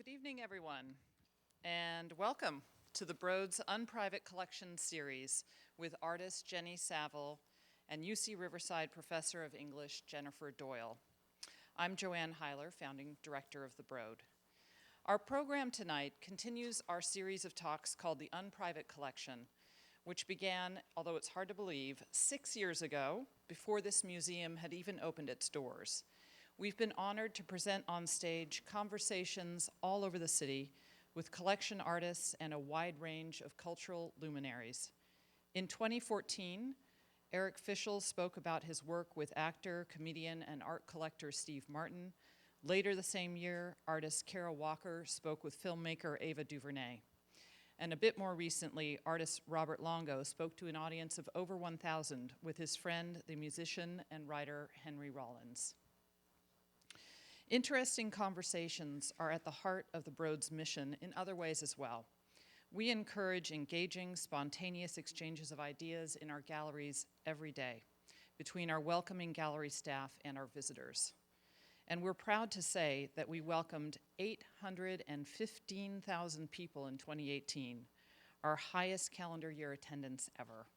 Good evening, everyone, and welcome to the Broad's Unprivate Collection series with artist Jenny Savile and UC Riverside Professor of English Jennifer Doyle. I'm Joanne Heiler, founding director of the Broad. Our program tonight continues our series of talks called the Unprivate Collection, which began, although it's hard to believe, 6 years ago, before this museum had even opened its doors. We've been honored to present on stage conversations all over the city with collection artists and a wide range of cultural luminaries. In 2014, Eric Fischel spoke about his work with actor, comedian, and art collector Steve Martin. Later the same year, artist Kara Walker spoke with filmmaker Ava DuVernay. And a bit more recently, artist Robert Longo spoke to an audience of over 1,000 with his friend, the musician and writer Henry Rollins. Interesting conversations are at the heart of the Broad's mission in other ways as well. We encourage engaging, spontaneous exchanges of ideas in our galleries every day between our welcoming gallery staff and our visitors. And we're proud to say that we welcomed 815,000 people in 2018, our highest calendar year attendance ever.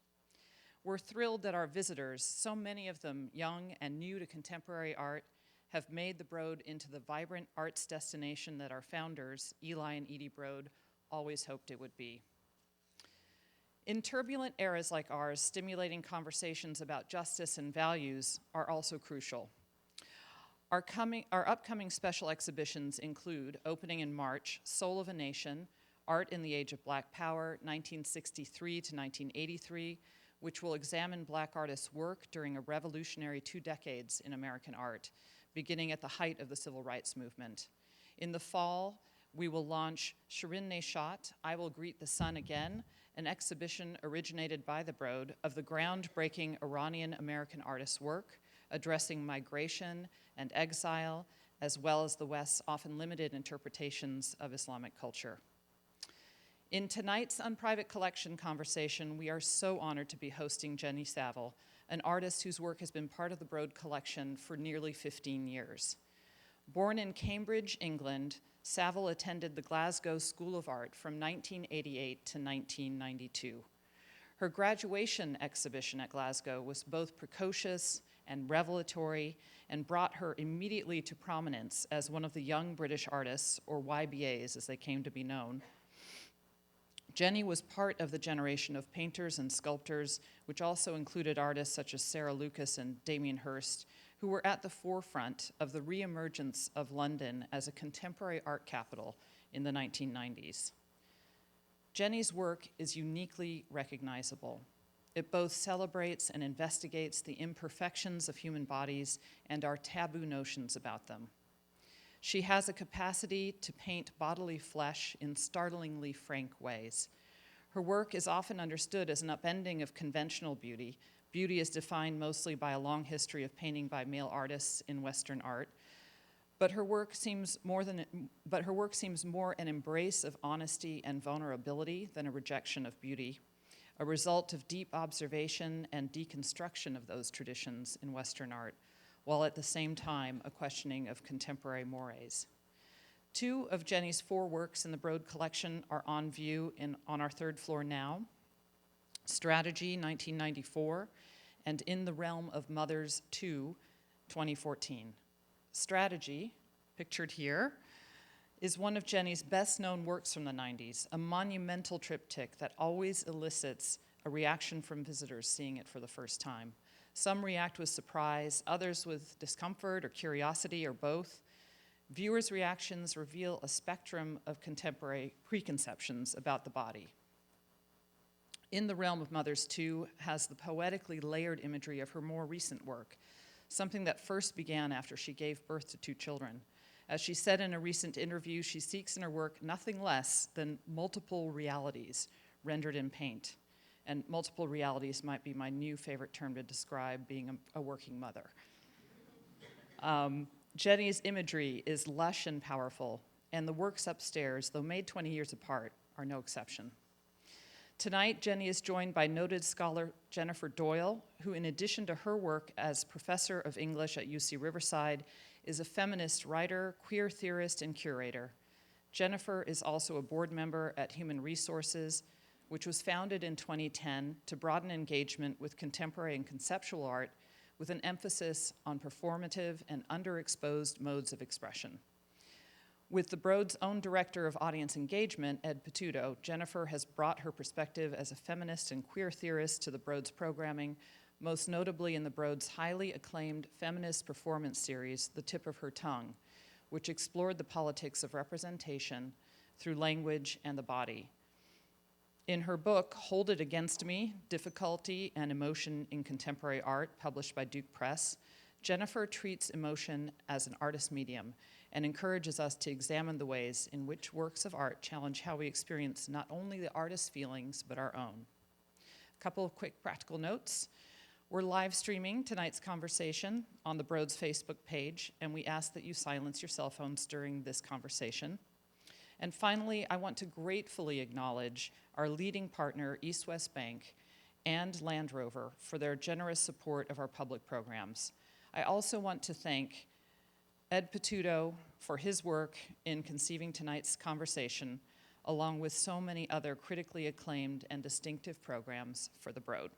We're thrilled that our visitors, so many of them young and new to contemporary art, have made the Broad into the vibrant arts destination that our founders, Eli and Edie Broad, always hoped it would be. In turbulent eras like ours, stimulating conversations about justice and values are also crucial. Our upcoming special exhibitions include, opening in March, Soul of a Nation, Art in the Age of Black Power, 1963 to 1983, which will examine Black artists' work during a revolutionary 2 decades in American art, beginning at the height of the civil rights movement. In the fall, we will launch Shirin Neshat, I Will Greet the Sun Again, an exhibition originated by the Broad of the groundbreaking Iranian-American artist's work, addressing migration and exile, as well as the West's often limited interpretations of Islamic culture. In tonight's Unprivate Collection conversation, we are so honored to be hosting Jenny Savile, an artist whose work has been part of the Broad collection for nearly 15 years. Born in Cambridge, England, Savile attended the Glasgow School of Art from 1988 to 1992. Her graduation exhibition at Glasgow was both precocious and revelatory and brought her immediately to prominence as one of the young British artists, or YBAs as they came to be known. Jenny was part of the generation of painters and sculptors, which also included artists such as Sarah Lucas and Damien Hirst, who were at the forefront of the reemergence of London as a contemporary art capital in the 1990s. Jenny's work is uniquely recognizable. It both celebrates and investigates the imperfections of human bodies and our taboo notions about them. She has a capacity to paint bodily flesh in startlingly frank ways. Her work is often understood as an upending of conventional beauty. Beauty is defined mostly by a long history of painting by male artists in Western art. But her work seems more an embrace of honesty and vulnerability than a rejection of beauty, a result of deep observation and deconstruction of those traditions in Western art, while at the same time a questioning of contemporary mores. 2 of Jenny's 4 works in the Broad collection are on view on our 3rd floor now: Strategy, 1994, and In the Realm of Mothers 2, 2014. Strategy, pictured here, is one of Jenny's best-known works from the 90s, a monumental triptych that always elicits a reaction from visitors seeing it for the first time. Some react with surprise, others with discomfort or curiosity or both. Viewers' reactions reveal a spectrum of contemporary preconceptions about the body. In the Realm of Mothers 2 has the poetically layered imagery of her more recent work, something that first began after she gave birth to 2 children. As she said in a recent interview, she seeks in her work nothing less than multiple realities rendered in paint. And multiple realities might be my new favorite term to describe being a working mother. Jenny's imagery is lush and powerful, and the works upstairs, though made 20 years apart, are no exception. Tonight, Jenny is joined by noted scholar Jennifer Doyle, who, in addition to her work as professor of English at UC Riverside, is a feminist writer, queer theorist, and curator. Jennifer is also a board member at Human Resources, which was founded in 2010 to broaden engagement with contemporary and conceptual art with an emphasis on performative and underexposed modes of expression. With the Broad's own director of audience engagement, Ed Pituto, Jennifer has brought her perspective as a feminist and queer theorist to the Broad's programming, most notably in the Broad's highly acclaimed feminist performance series, The Tip of Her Tongue, which explored the politics of representation through language and the body. In her book, Hold It Against Me, Difficulty and Emotion in Contemporary Art, published by Duke Press, Jennifer treats emotion as an artist medium and encourages us to examine the ways in which works of art challenge how we experience not only the artist's feelings, but our own. A couple of quick practical notes. We're live streaming tonight's conversation on the Broad's Facebook page, and we ask that you silence your cell phones during this conversation. And finally, I want to gratefully acknowledge our leading partner, East West Bank and Land Rover, for their generous support of our public programs. I also want to thank Ed Pituto for his work in conceiving tonight's conversation, along with so many other critically acclaimed and distinctive programs for the Broad.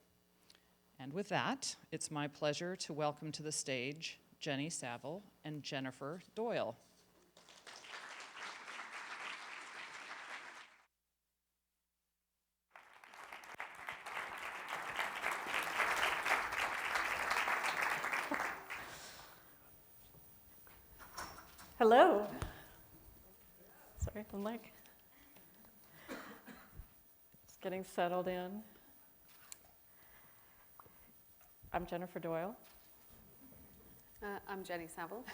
And with that, it's my pleasure to welcome to the stage Jenny Savile and Jennifer Doyle. Hello. Sorry, the mic. Just getting settled in. I'm Jennifer Doyle. I'm Jenny Saville.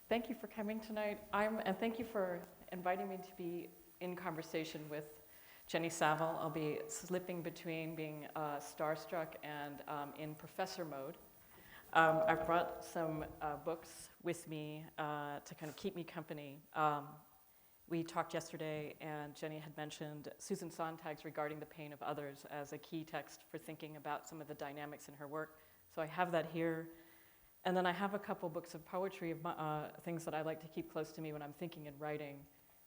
Thank you for coming tonight. And thank you for inviting me to be in conversation with Jenny Saville. I'll be slipping between being starstruck and in professor mode. I've brought some books with me to kind of keep me company. We talked yesterday, and Jenny had mentioned Susan Sontag's Regarding the Pain of Others as a key text for thinking about some of the dynamics in her work. So I have that here. And then I have a couple books of poetry, of things that I like to keep close to me when I'm thinking and writing.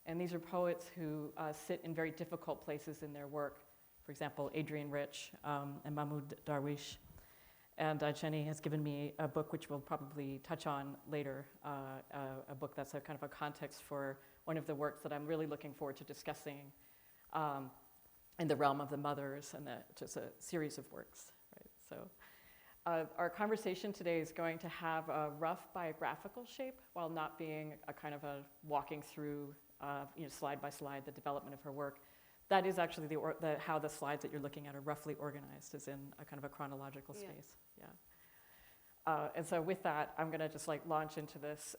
And these are poets who sit in very difficult places in their work. For example, Adrienne Rich and Mahmoud Darwish. And Jenny has given me a book which we'll probably touch on later, a book that's a kind of a context for one of the works that I'm really looking forward to discussing in the realm of the mothers, and just a series of works. Right? So our conversation today is going to have a rough biographical shape while not being a kind of a walking through slide by slide the development of her work. That is actually how the slides that you're looking at are roughly organized, is in a kind of a chronological space. Yeah. And so with that, I'm going to just launch into this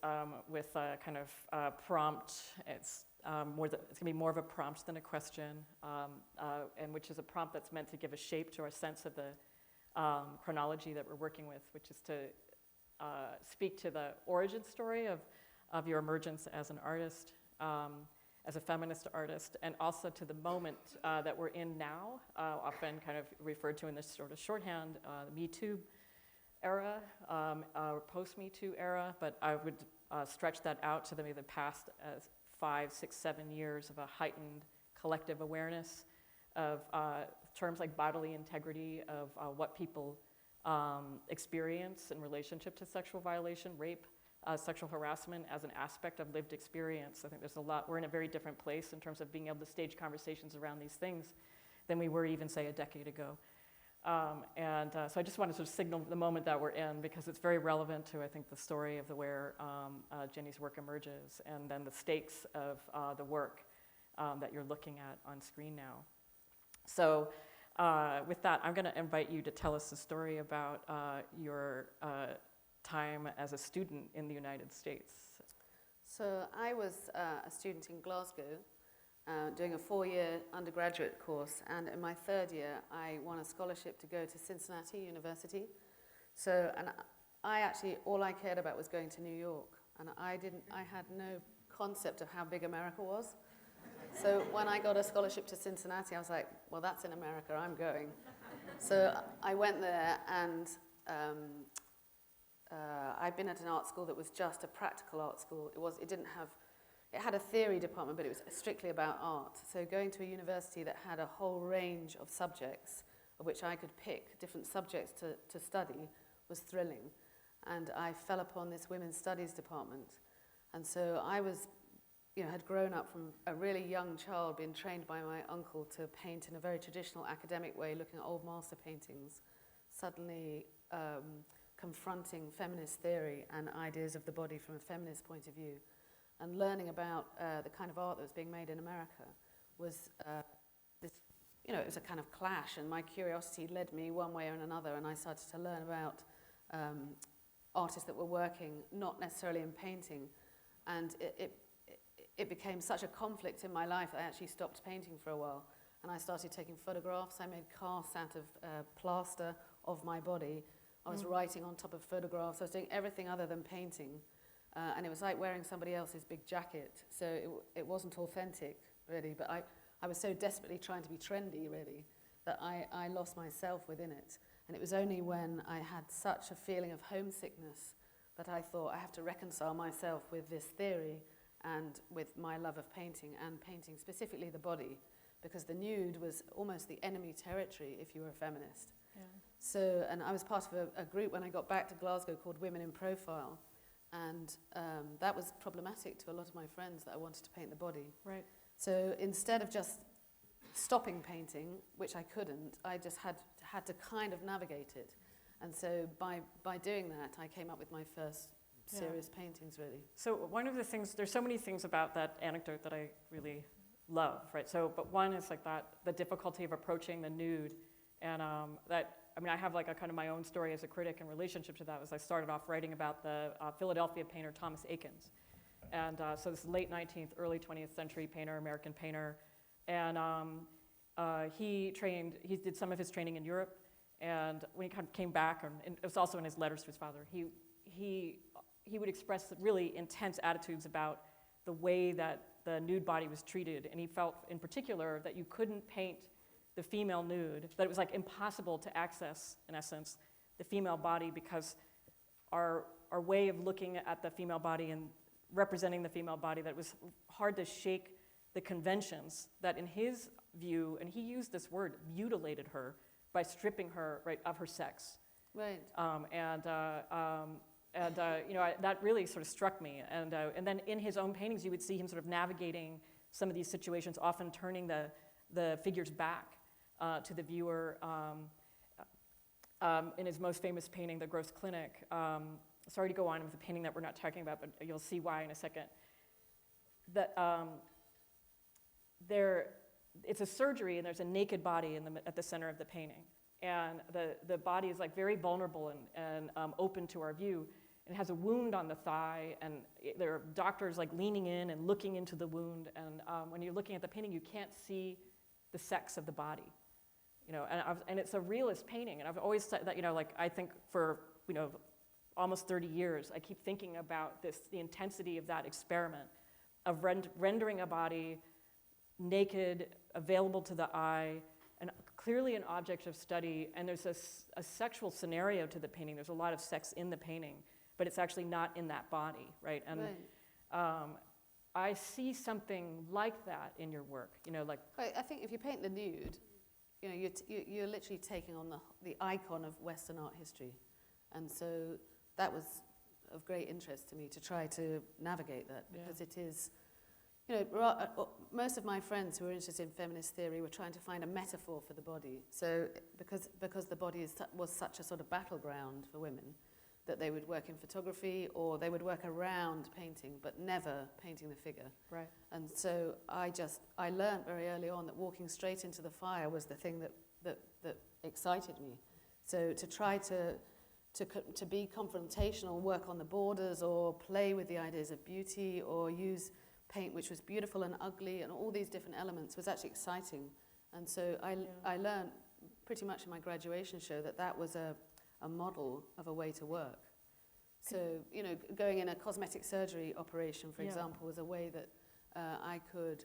with a kind of prompt. It's going to be more of a prompt than a question, and which is a prompt that's meant to give a shape to our sense of the chronology that we're working with, which is to speak to the origin story of your emergence as an artist, as a feminist artist, and also to the moment that we're in now, often kind of referred to in this sort of shorthand, the Me Too era, or post-Me Too era, but I would stretch that out to the past 5, 6, 7 years of a heightened collective awareness of terms like bodily integrity, of what people experience in relationship to sexual violation, rape, sexual harassment as an aspect of lived experience. I think there's a lot, we're in a very different place in terms of being able to stage conversations around these things than we were even, say, a decade ago. So I just wanted to sort of signal the moment that we're in, because it's very relevant to, I think, the story of where Jenny's work emerges, and then the stakes of the work that you're looking at on screen now. So with that, I'm going to invite you to tell us the story about your time as a student in the United States. So I was a student in Glasgow doing a 4-year undergraduate course, and in my 3rd year I won a scholarship to go to Cincinnati University. So, and I actually, all I cared about was going to New York, and I had no concept of how big America was. So when I got a scholarship to Cincinnati, I was like, well, that's in America, I'm going. So I went there, and I'd been at an art school that was just a practical art school. It had a theory department, but it was strictly about art. So going to a university that had a whole range of subjects, of which I could pick different subjects to study, was thrilling. And I fell upon this women's studies department. And so I was, had grown up from a really young child, being trained by my uncle to paint in a very traditional academic way, looking at old master paintings, suddenly confronting feminist theory and ideas of the body from a feminist point of view, and learning about the kind of art that was being made in America was it was a kind of clash, and my curiosity led me one way or another, and I started to learn about artists that were working not necessarily in painting, and it became such a conflict in my life that I actually stopped painting for a while, and I started taking photographs. I made casts out of plaster of my body. I was writing on top of photographs. I was doing everything other than painting. And it was like wearing somebody else's big jacket. So it wasn't authentic, really. But I was so desperately trying to be trendy, really, that I lost myself within it. And it was only when I had such a feeling of homesickness that I thought I have to reconcile myself with this theory and with my love of painting, and painting specifically the body, because the nude was almost the enemy territory if you were a feminist. Yeah. So, and I was part of a group when I got back to Glasgow called Women in Profile. And that was problematic to a lot of my friends, that I wanted to paint the body. Right. So instead of just stopping painting, which I couldn't, I just had to kind of navigate it. And so by doing that, I came up with my first serious paintings, really. So one of the things, there's so many things about that anecdote that I really love, right? So, but one is like that, the difficulty of approaching the nude, and I have like a kind of my own story as a critic in relationship to that. Was I started off writing about the Philadelphia painter Thomas Eakins, and so this late 19th, early 20th century painter, American painter, and he did some of his training in Europe, and when he kind of came back, and it was also in his letters to his father, he would express really intense attitudes about the way that the nude body was treated, and he felt in particular that you couldn't paint the female nude, that it was like impossible to access, in essence, the female body, because our way of looking at the female body and representing the female body, that it was hard to shake the conventions that in his view, and he used this word, mutilated her by stripping her, right, of her sex. Right. That really sort of struck me. And then in his own paintings, you would see him sort of navigating some of these situations, often turning the figures back to the viewer. In his most famous painting, the Grouse Clinic, sorry to go on with the painting that we're not talking about, but you'll see why in a second. That it's a surgery, and there's a naked body at the center of the painting, and the body is like very vulnerable and open to our view. It has a wound on the thigh, and there are doctors like leaning in and looking into the wound. And when you're looking at the painting, you can't see the sex of the body, And it's a realist painting, and I've always said that, I think for almost 30 years, I keep thinking about the intensity of that experiment of rendering a body naked, available to the eye, and clearly an object of study. And there's a sexual scenario to the painting. There's a lot of sex in the painting, but it's actually not in that body, right? And I see something like that in your work, I think if you paint the nude, you're literally taking on the icon of Western art history. And so that was of great interest to me, to try to navigate that, because it is, most of my friends who were interested in feminist theory were trying to find a metaphor for the body. So because the body was such a sort of battleground for women, that they would work in photography, or they would work around painting, but never painting the figure. Right. And so I learned very early on that walking straight into the fire was the thing that excited me. So to try to be confrontational, work on the borders, or play with the ideas of beauty, or use paint which was beautiful and ugly, and all these different elements, was actually exciting. And so I learned pretty much in my graduation show that was a model of a way to work. So, going in a cosmetic surgery operation, for example, was a way that I could,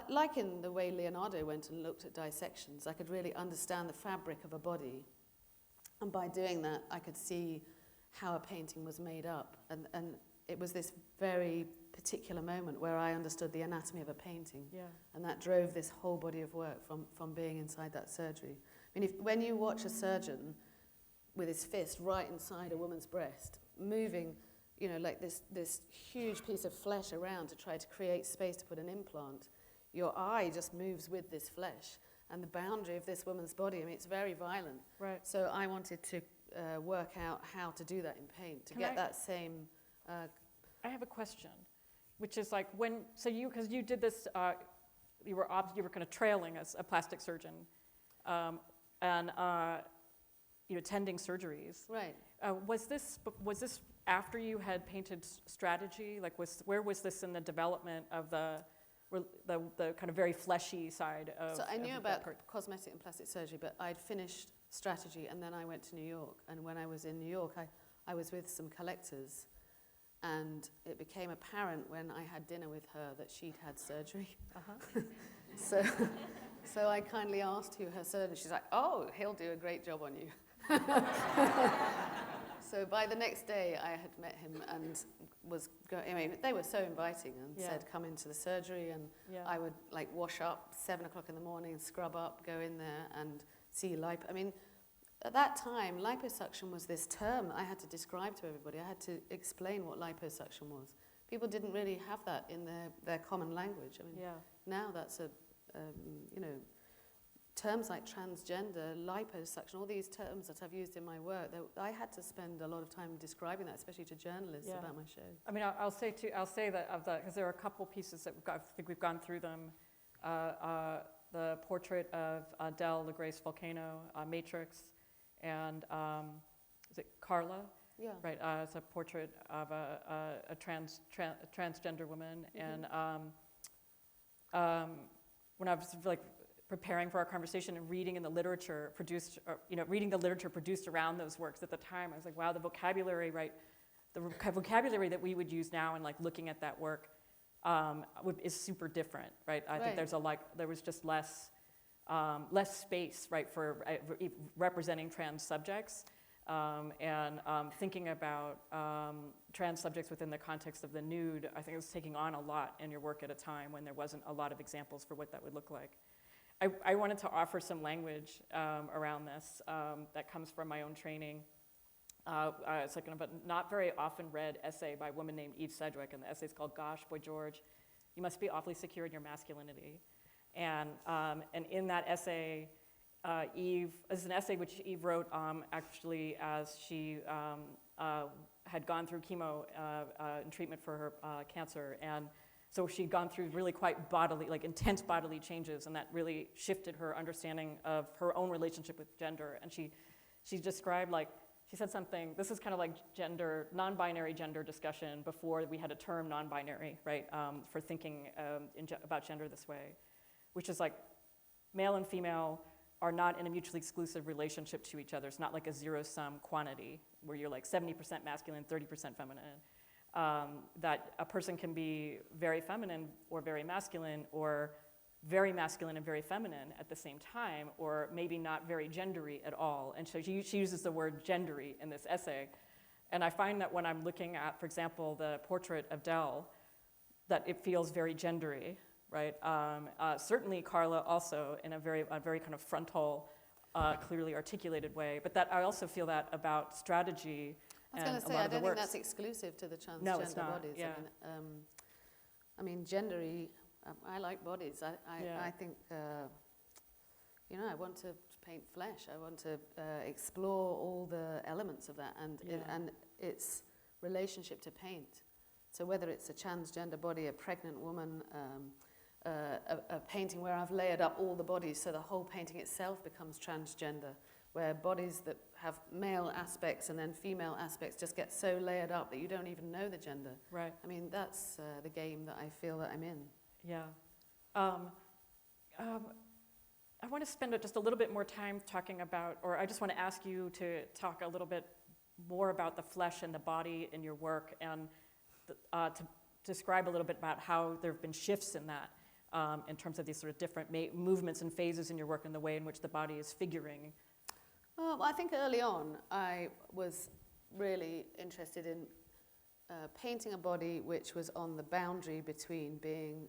like in the way Leonardo went and looked at dissections, I could really understand the fabric of a body And by doing that, I could see how a painting was made up. And it was this very particular moment where I understood the anatomy of a painting. Yeah. And that drove this whole body of work from being inside that surgery. I mean, when you watch a surgeon with his fist right inside a woman's breast, moving, you know, like this huge piece of flesh around to try to create space to put an implant, your eye just moves with this flesh. And the boundary of this woman's body, I mean, it's very violent. Right. So I wanted to work out how to do that in paint, to get that same... I have a question, which is like because you did this, you were kind of trailing as a plastic surgeon, and attending surgeries. Right. Was this after you had painted strategy? Like, where was this in the development of the kind of very fleshy side of? So I knew about cosmetic and plastic surgery, but I'd finished strategy, and then I went to New York. And when I was in New York, I was with some collectors. And it became apparent when I had dinner with her that she'd had surgery. So I kindly asked who her surgeon. She's like, "Oh, he'll do a great job on you." So by the next day, I had met him and was going. I mean, they were so inviting and said, "Come into the surgery," and I would like wash up 7 o'clock in the morning, scrub up, go in there and see lipo. I mean, at that time, liposuction was this term I had to describe to everybody. I had to explain what liposuction was. People didn't really have that in their common language. I mean, now that's terms like transgender, liposuction, all these terms that I've used in my work, I had to spend a lot of time describing that, especially to journalists about my show. I mean, I'll say that because there are a couple pieces that I think we've gone through them. The portrait of Adele, the Grace Volcano, Matrix, and is it Carla? Yeah. Right. It's a portrait of a transgender woman, and when I was like preparing for our conversation and reading the literature produced around those works at the time, I was like, wow, the vocabulary, right? The vocabulary that we would use now and like looking at that work is super different, right? I think there was just less space, right, for representing trans subjects, and thinking about trans subjects within the context of the nude. I think it was taking on a lot in your work at a time when there wasn't a lot of examples for what that would look like. I wanted to offer some language around this that comes from my own training. It's like a not very often read essay by a woman named Eve Sedgwick, and the essay is called "Gosh, Boy George, You Must Be Awfully Secure in Your Masculinity." And in that essay, Eve, is an essay which Eve wrote actually as she had gone through chemo and treatment for her cancer. And so she'd gone through really quite bodily, like intense bodily changes, and that really shifted her understanding of her own relationship with gender. And she described, like, she said something, this is kind of like non-binary gender discussion before we had a term non-binary, right, for thinking about gender this way, which is like male and female are not in a mutually exclusive relationship to each other. It's not like a zero-sum quantity where you're like 70% masculine, 30% feminine. That a person can be very feminine or very masculine, or very masculine and very feminine at the same time, or maybe not very gendery at all. And so she uses the word gendery in this essay. And I find that when I'm looking at, for example, the portrait of Dell, that it feels very gendery, right? Certainly Carla also in a very kind of frontal, clearly articulated way. But that I also feel that about strategy. I was going to say, I don't think that's exclusive to the transgender bodies. Yeah. I mean, gendery, I like bodies. I think, I want to paint flesh. I want to explore all the elements of that and its relationship to paint. So whether it's a transgender body, a pregnant woman, a painting where I've layered up all the bodies so the whole painting itself becomes transgender, where bodies that have male aspects and then female aspects just get so layered up that you don't even know the gender. Right. I mean, that's the game that I feel that I'm in. Yeah. I want to spend just a little bit more time talking about, or I just want to ask you to talk a little bit more about the flesh and the body in your work, and to describe a little bit about how there have been shifts in that in terms of these sort of different movements and phases in your work and the way in which the body is figuring. Well, I think early on I was really interested in painting a body which was on the boundary between being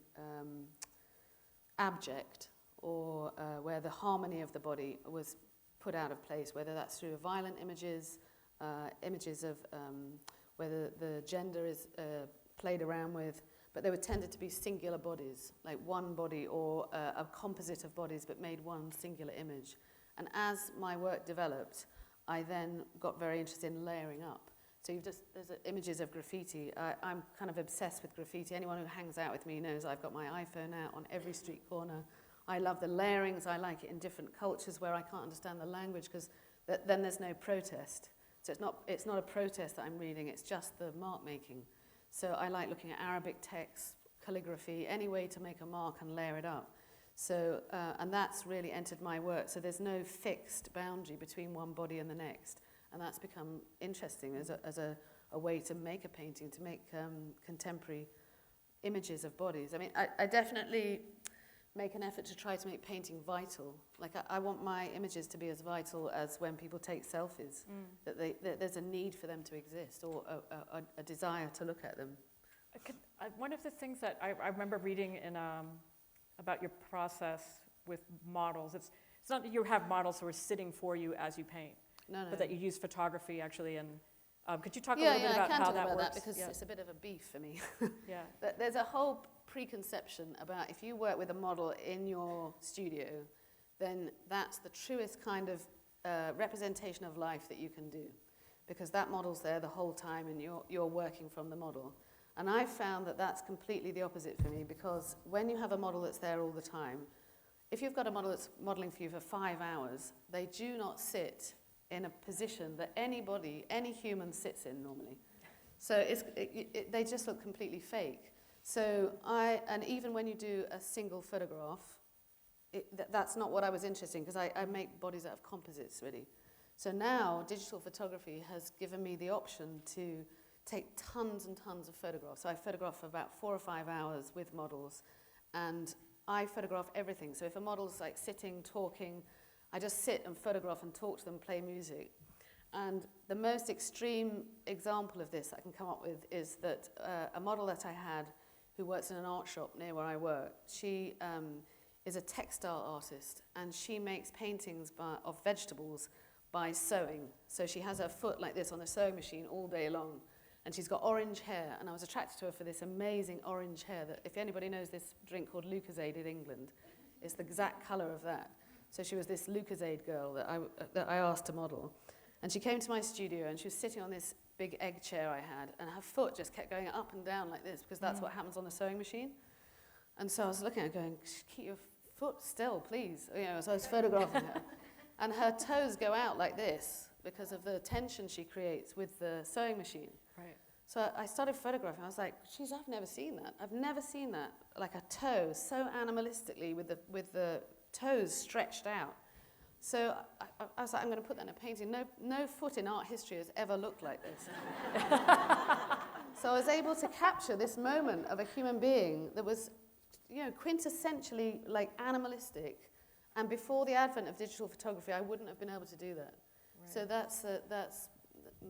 abject or where the harmony of the body was put out of place, whether that's through violent images, images of whether the gender is played around with, but they were tended to be singular bodies, like one body or a composite of bodies, but made one singular image. And as my work developed, I then got very interested in layering up. So there's images of graffiti. I'm kind of obsessed with graffiti. Anyone who hangs out with me knows I've got my iPhone out on every street corner. I love the layerings. I like it in different cultures where I can't understand the language because then there's no protest. So it's not a protest that I'm reading, it's just the mark making. So I like looking at Arabic texts, calligraphy, any way to make a mark and layer it up. So, and that's really entered my work. So there's no fixed boundary between one body and the next. And that's become interesting as a way to make a painting, to make contemporary images of bodies. I mean, I definitely make an effort to try to make painting vital. Like I want my images to be as vital as when people take selfies, that there's a need for them to exist or a desire to look at them. One of the things that I remember reading in about your process with models, it's not that you have models who are sitting for you as you paint, but that you use photography actually. And could you talk a little bit about how that works? Because it's a bit of a beef for me. Yeah. There's a whole preconception about if you work with a model in your studio, then that's the truest kind of representation of life that you can do, because that model's there the whole time and you're working from the model. And I've found that that's completely the opposite for me, because when you have a model that's there all the time, if you've got a model that's modeling for you for 5 hours, they do not sit in a position that any human sits in normally. So they just look completely fake. So and even when you do a single photograph, that's not what I was interested in, because I make bodies out of composites, really. So now digital photography has given me the option to take tons and tons of photographs. So I photograph for about 4 or 5 hours with models, and I photograph everything. So if a model's like sitting, talking, I just sit and photograph and talk to them, play music. And the most extreme example of this I can come up with is that a model that I had who works in an art shop near where I work, she is a textile artist, and she makes paintings of vegetables by sewing. So she has her foot like this on a sewing machine all day long, and she's got orange hair, and I was attracted to her for this amazing orange hair that, if anybody knows this drink called Lucozade in England, it's the exact colour of that. So she was this Lucozade girl that I asked to model. And she came to my studio, and she was sitting on this big egg chair I had, and her foot just kept going up and down like this, because that's what happens on a sewing machine. And so I was looking at her going, keep your foot still, please. You know, so I was photographing her. And her toes go out like this because of the tension she creates with the sewing machine. Right. So I started photographing. I was like, geez, I've never seen that. I've never seen that, like a toe so animalistically with the toes stretched out. So I was like, I'm going to put that in a painting. No foot in art history has ever looked like this. So I was able to capture this moment of a human being that was, you know, quintessentially like animalistic. And before the advent of digital photography, I wouldn't have been able to do that. Right. So that's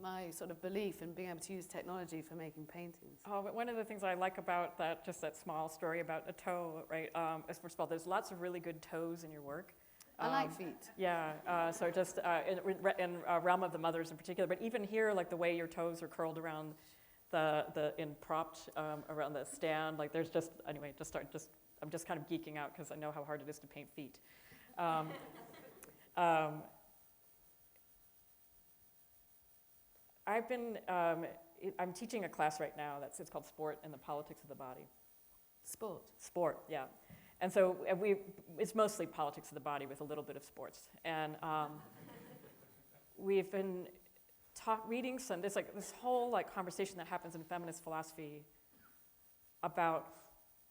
my sort of belief in being able to use technology for making paintings. Oh, but one of the things I like about that, just that small story about a toe, right, is first of all, there's lots of really good toes in your work. I like feet. Yeah, so just in Realm of the Mothers in particular, but even here, like the way your toes are curled around propped around the stand, like there's just, anyway, I'm just kind of geeking out because I know how hard it is to paint feet. I'm teaching a class right now it's called Sport and the Politics of the Body. Sport, yeah. And so it's mostly politics of the body with a little bit of sports. And we've been reading this whole conversation that happens in feminist philosophy about,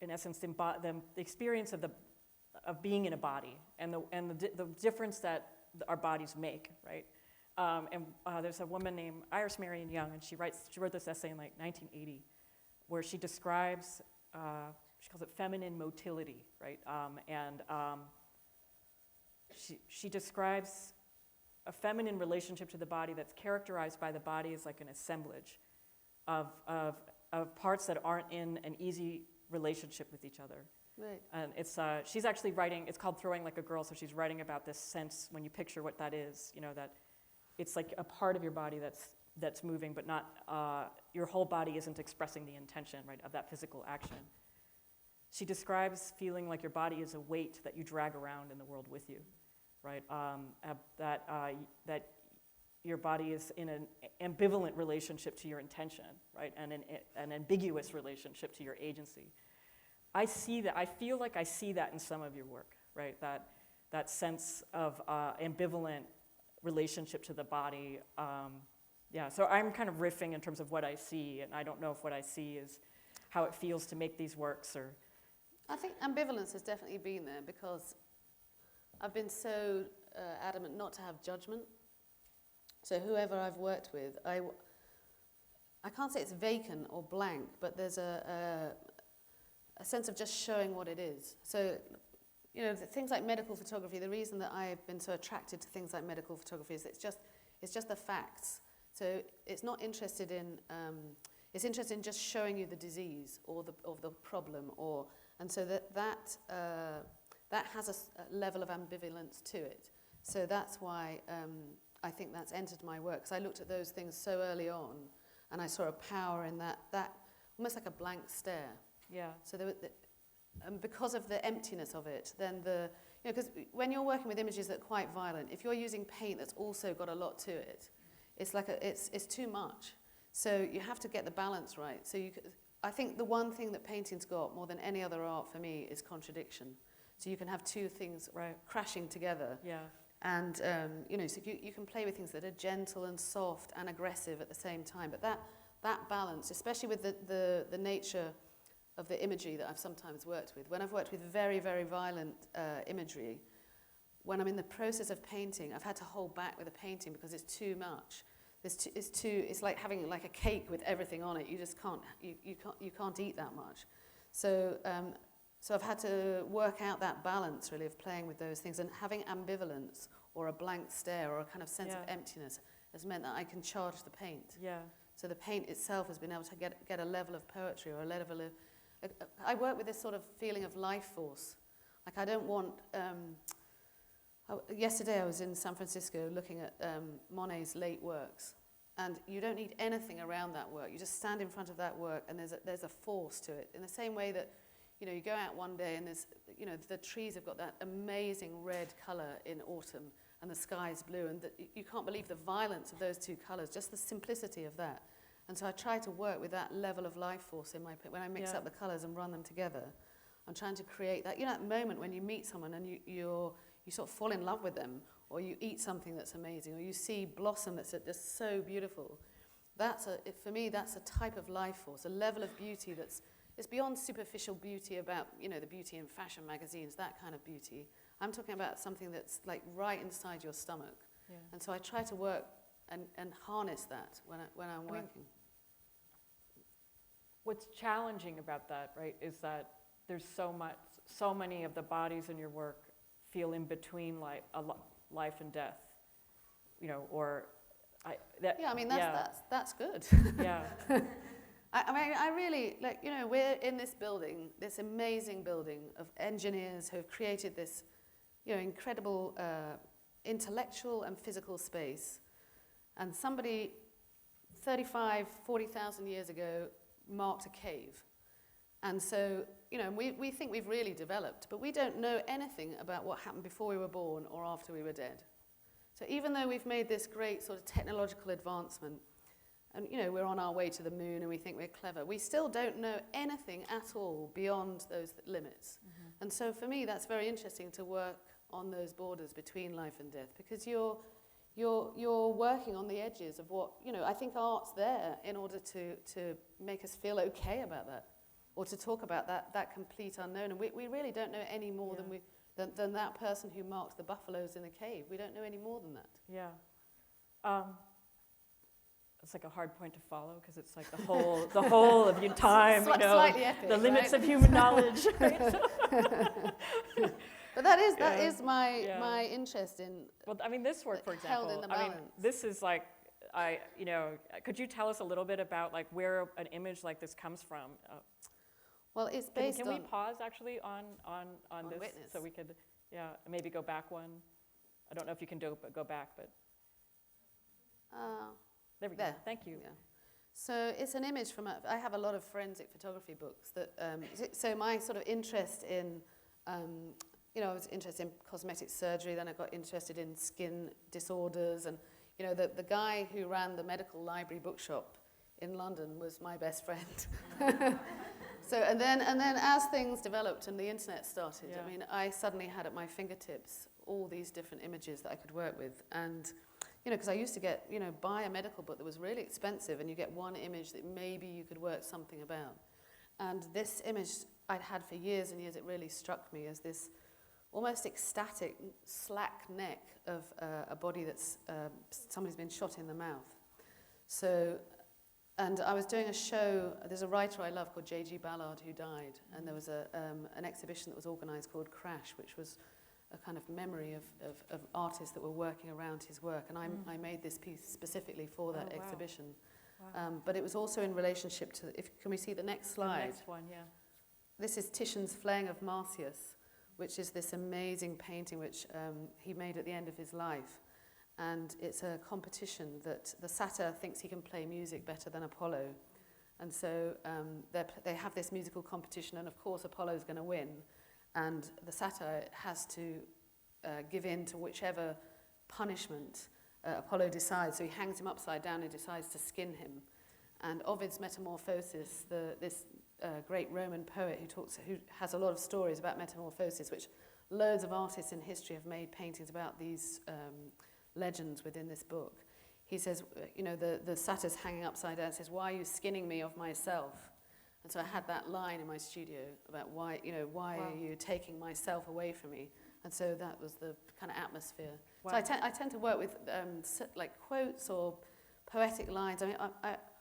in essence, the experience of being in a body and the difference that our bodies make, right? There's a woman named Iris Marion Young, and she wrote this essay in 1980, where she describes. She calls it feminine motility, right? She describes a feminine relationship to the body that's characterized by the body as like an assemblage of parts that aren't in an easy relationship with each other. Right. And it's, she's actually writing, it's called Throwing Like a Girl, so she's writing about this sense, when you picture what that is, you know, that it's like a part of your body that's moving, but not, your whole body isn't expressing the intention, right, of that physical action. She describes feeling like your body is a weight that you drag around in the world with you, right? That your body is in an ambivalent relationship to your intention, right? And an ambiguous relationship to your agency. I see that, I feel like I see that in some of your work, right? That sense of ambivalent relationship to the body. Yeah, so I'm kind of riffing in terms of what I see, and I don't know if what I see is how it feels to make these works, or... I think ambivalence has definitely been there because I've been so adamant not to have judgment. So whoever I've worked with, I can't say it's vacant or blank, but there's a sense of just showing what it is. So, you know, things like medical photography, the reason that I've been so attracted to things like medical photography is it's just the facts. So it's not interested in, it's interested in just showing you the disease or the problem, and so that has a level of ambivalence to it. So that's why I think that's entered my work. Because I looked at those things so early on, and I saw a power in that almost like a blank stare. Yeah. So because of the emptiness of it, then because when you're working with images that are quite violent, if you're using paint that's also got a lot to it, it's like it's too much. So you have to get the balance right. So I think the one thing that painting's got more than any other art for me is contradiction. So you can have two things crashing together. Yeah. And you know, so you can play with things that are gentle and soft and aggressive at the same time. But that balance, especially with the nature of the imagery that I've sometimes worked with. When I've worked with very, very violent imagery, when I'm in the process of painting, I've had to hold back with the painting because it's too much. It's like having like a cake with everything on it. You just can't, you can't eat that much. So I've had to work out that balance really of playing with those things, and having ambivalence or a blank stare or a kind of sense of emptiness has meant that I can charge the paint. Yeah. So the paint itself has been able to get a level of poetry or a level of... I work with this sort of feeling of life force. Like I don't want... yesterday I was in San Francisco looking at Monet's late works, and you don't need anything around that work. You just stand in front of that work, and there's a force to it. In the same way that, you know, you go out one day and there's, you know, the trees have got that amazing red colour in autumn, and the sky's blue, and you can't believe the violence of those two colours, just the simplicity of that. And so I try to work with that level of life force in my when I mix up the colours and run them together. I'm trying to create that, you know, that moment when you meet someone and you sort of fall in love with them, or you eat something that's amazing, or you see blossom that's just so beautiful. For me, that's a type of life force, a level of beauty it's beyond superficial beauty about, you know, the beauty in fashion magazines, that kind of beauty. I'm talking about something that's like right inside your stomach. Yeah. And so I try to work and harness that when I'm working. What's challenging about that, right, is that there's so many of the bodies in your work feel in between life and death, you know, or that's good. Yeah. I mean, I really, like, you know, we're in this building, this amazing building of engineers who have created this, you know, incredible intellectual and physical space. And somebody 40,000 years ago marked a cave. And so, you know, we think we've really developed, but we don't know anything about what happened before we were born or after we were dead. So even though we've made this great sort of technological advancement, and, you know, we're on our way to the moon and we think we're clever, we still don't know anything at all beyond those limits. Mm-hmm. And so for me, that's very interesting to work on those borders between life and death, because you're working on the edges of what, you know, I think art's there in order to make us feel okay about that, or to talk about that complete unknown. And we really don't know any more than that person who marked the buffaloes in the cave. We don't know any more than that. Yeah. It's like a hard point to follow, because it's like the whole of your time, you know, slightly epic, the limits right? of human knowledge. Right? But that is my Yeah. my interest in. Well, I mean, this work, for held example, in the I mean, balance. this is like, could you tell us a little bit about like where an image like this comes from? Well, it's based Can on. we pause actually on this Witness. so we could, maybe go back one? I don't know if you can go back, but there we go. There. Thank you. Yeah. So it's an image from I have a lot of forensic photography books that. So my sort of interest in, I was interested in cosmetic surgery. Then I got interested in skin disorders, and the guy who ran the medical library bookshop in London was my best friend. So and then as things developed and the internet started, Yeah. I mean, I suddenly had at my fingertips all these different images that I could work with, and because I used to get buy a medical book that was really expensive, and you get one image that maybe you could work something about, and this image I'd had for years and years. It really struck me as this almost ecstatic slack neck of a body that's somebody's been shot in the mouth. So. And I was doing a show, there's a writer I love called J.G. Ballard who died, and there was an exhibition that was organised called Crash, which was a kind of memory of artists that were working around his work, and I made this piece specifically for that exhibition. Wow. But it was also in relationship to, can we see the next slide? The next one, yeah. This is Titian's Flaying of Martius, which is this amazing painting which he made at the end of his life. And it's a competition that the satyr thinks he can play music better than Apollo. And so they have this musical competition, and of course Apollo's going to win. And the satyr has to give in to whichever punishment Apollo decides. So he hangs him upside down and decides to skin him. And Ovid's Metamorphosis, this great Roman poet who has a lot of stories about metamorphosis, which loads of artists in history have made paintings about these legends within this book. He says, the satyr's hanging upside down, says, "Why are you skinning me of myself?" And so I had that line in my studio about why are you taking myself away from me? And so that was the kind of atmosphere. Wow. So I tend to work with like quotes or poetic lines. I mean,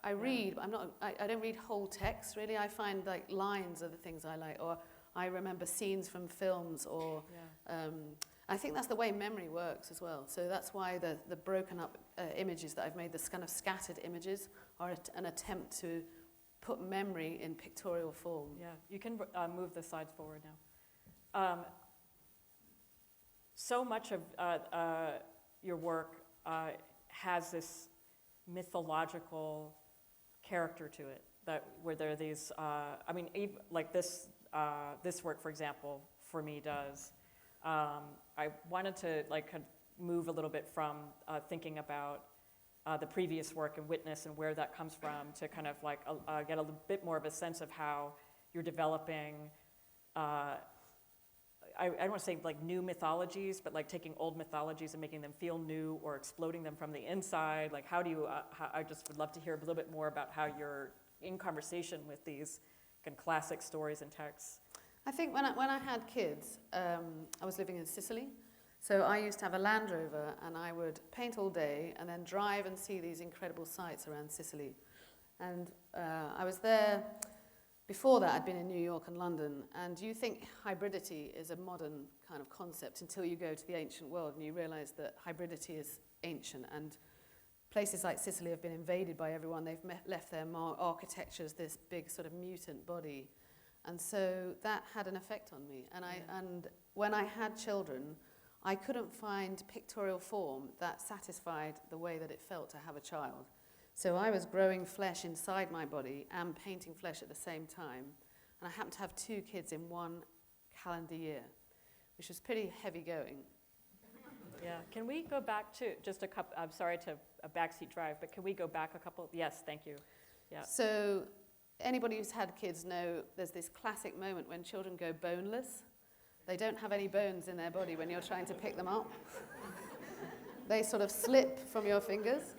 I read, but I don't read whole text really. I find like lines are the things I like, or I remember scenes from films, or I think that's the way memory works as well. So that's why the broken up images that I've made, this kind of scattered images, are an attempt to put memory in pictorial form. Yeah, you can move the slides forward now. So much of your work has this mythological character to it, where there are these, even like this work, for example, for me does. I wanted to kind of move a little bit from thinking about the previous work and Witness and where that comes from to kind of get a little bit more of a sense of how you're developing, I don't want to say like new mythologies, but like taking old mythologies and making them feel new or exploding them from the inside. Like how do you, I just would love to hear a little bit more about how you're in conversation with these kind of classic stories and texts. I think when I had kids, I was living in Sicily. So I used to have a Land Rover, and I would paint all day and then drive and see these incredible sights around Sicily. And I was there, before that I'd been in New York and London, and you think hybridity is a modern kind of concept until you go to the ancient world and you realize that hybridity is ancient, and places like Sicily have been invaded by everyone. They've left their architecture as this big sort of mutant body. And so that had an effect on me. And when I had children, I couldn't find pictorial form that satisfied the way that it felt to have a child. So I was growing flesh inside my body and painting flesh at the same time. And I happened to have 2 kids in one calendar year, which was pretty heavy going. Yeah, can we go back to just a couple, I'm sorry to a backseat drive, but can we go back a couple? Yes, thank you. Yeah. So anybody who's had kids know there's this classic moment when children go boneless. They don't have any bones in their body when you're trying to pick them up. They sort of slip from your fingers.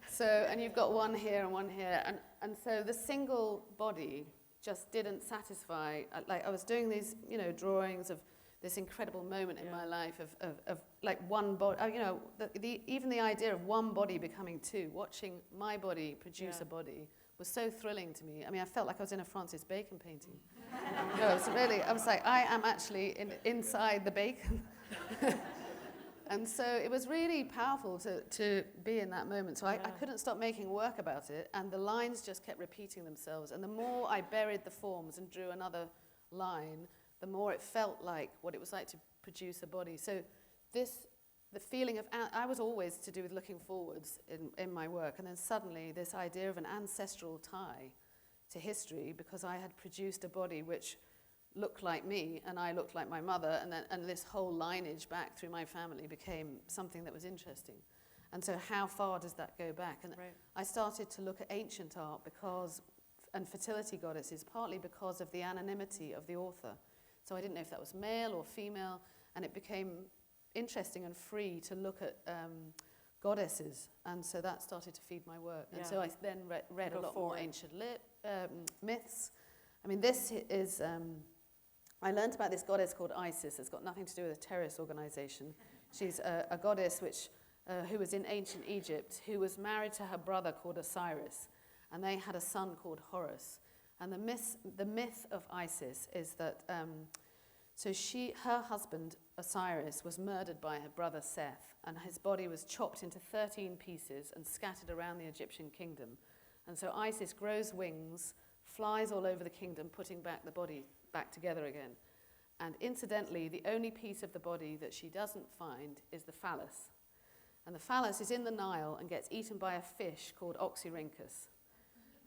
So, and you've got one here and one here. And so the single body just didn't satisfy. Like I was doing these, drawings of this incredible moment in my life of like one body, even the idea of one body becoming 2, watching my body produce a body was so thrilling to me. I mean, I felt like I was in a Francis Bacon painting. No, it was really, I was like, I am actually inside the bacon. And so it was really powerful to be in that moment. So I couldn't stop making work about it, and the lines just kept repeating themselves. And the more I buried the forms and drew another line, the more it felt like what it was like to produce a body. So the feeling of, I was always to do with looking forwards in my work, and then suddenly this idea of an ancestral tie to history, because I had produced a body which looked like me, and I looked like my mother, and this whole lineage back through my family became something that was interesting. And so how far does that go back? And I started to look at ancient art and fertility goddesses, partly because of the anonymity of the author. So I didn't know if that was male or female, and it became interesting and free to look at goddesses, and so that started to feed my work. And so I then read a lot more ancient myths. I mean, this is... I learned about this goddess called Itis. It's got nothing to do with a terrorist organization. She's a goddess who was in ancient Egypt, who was married to her brother called Osiris, and they had a son called Horus. And the myth of Isis is that her husband Osiris was murdered by her brother Seth, and his body was chopped into 13 pieces and scattered around the Egyptian kingdom. And so Isis grows wings, flies all over the kingdom, putting back the body back together again. And incidentally, the only piece of the body that she doesn't find is the phallus. And the phallus is in the Nile and gets eaten by a fish called Oxyrhynchus.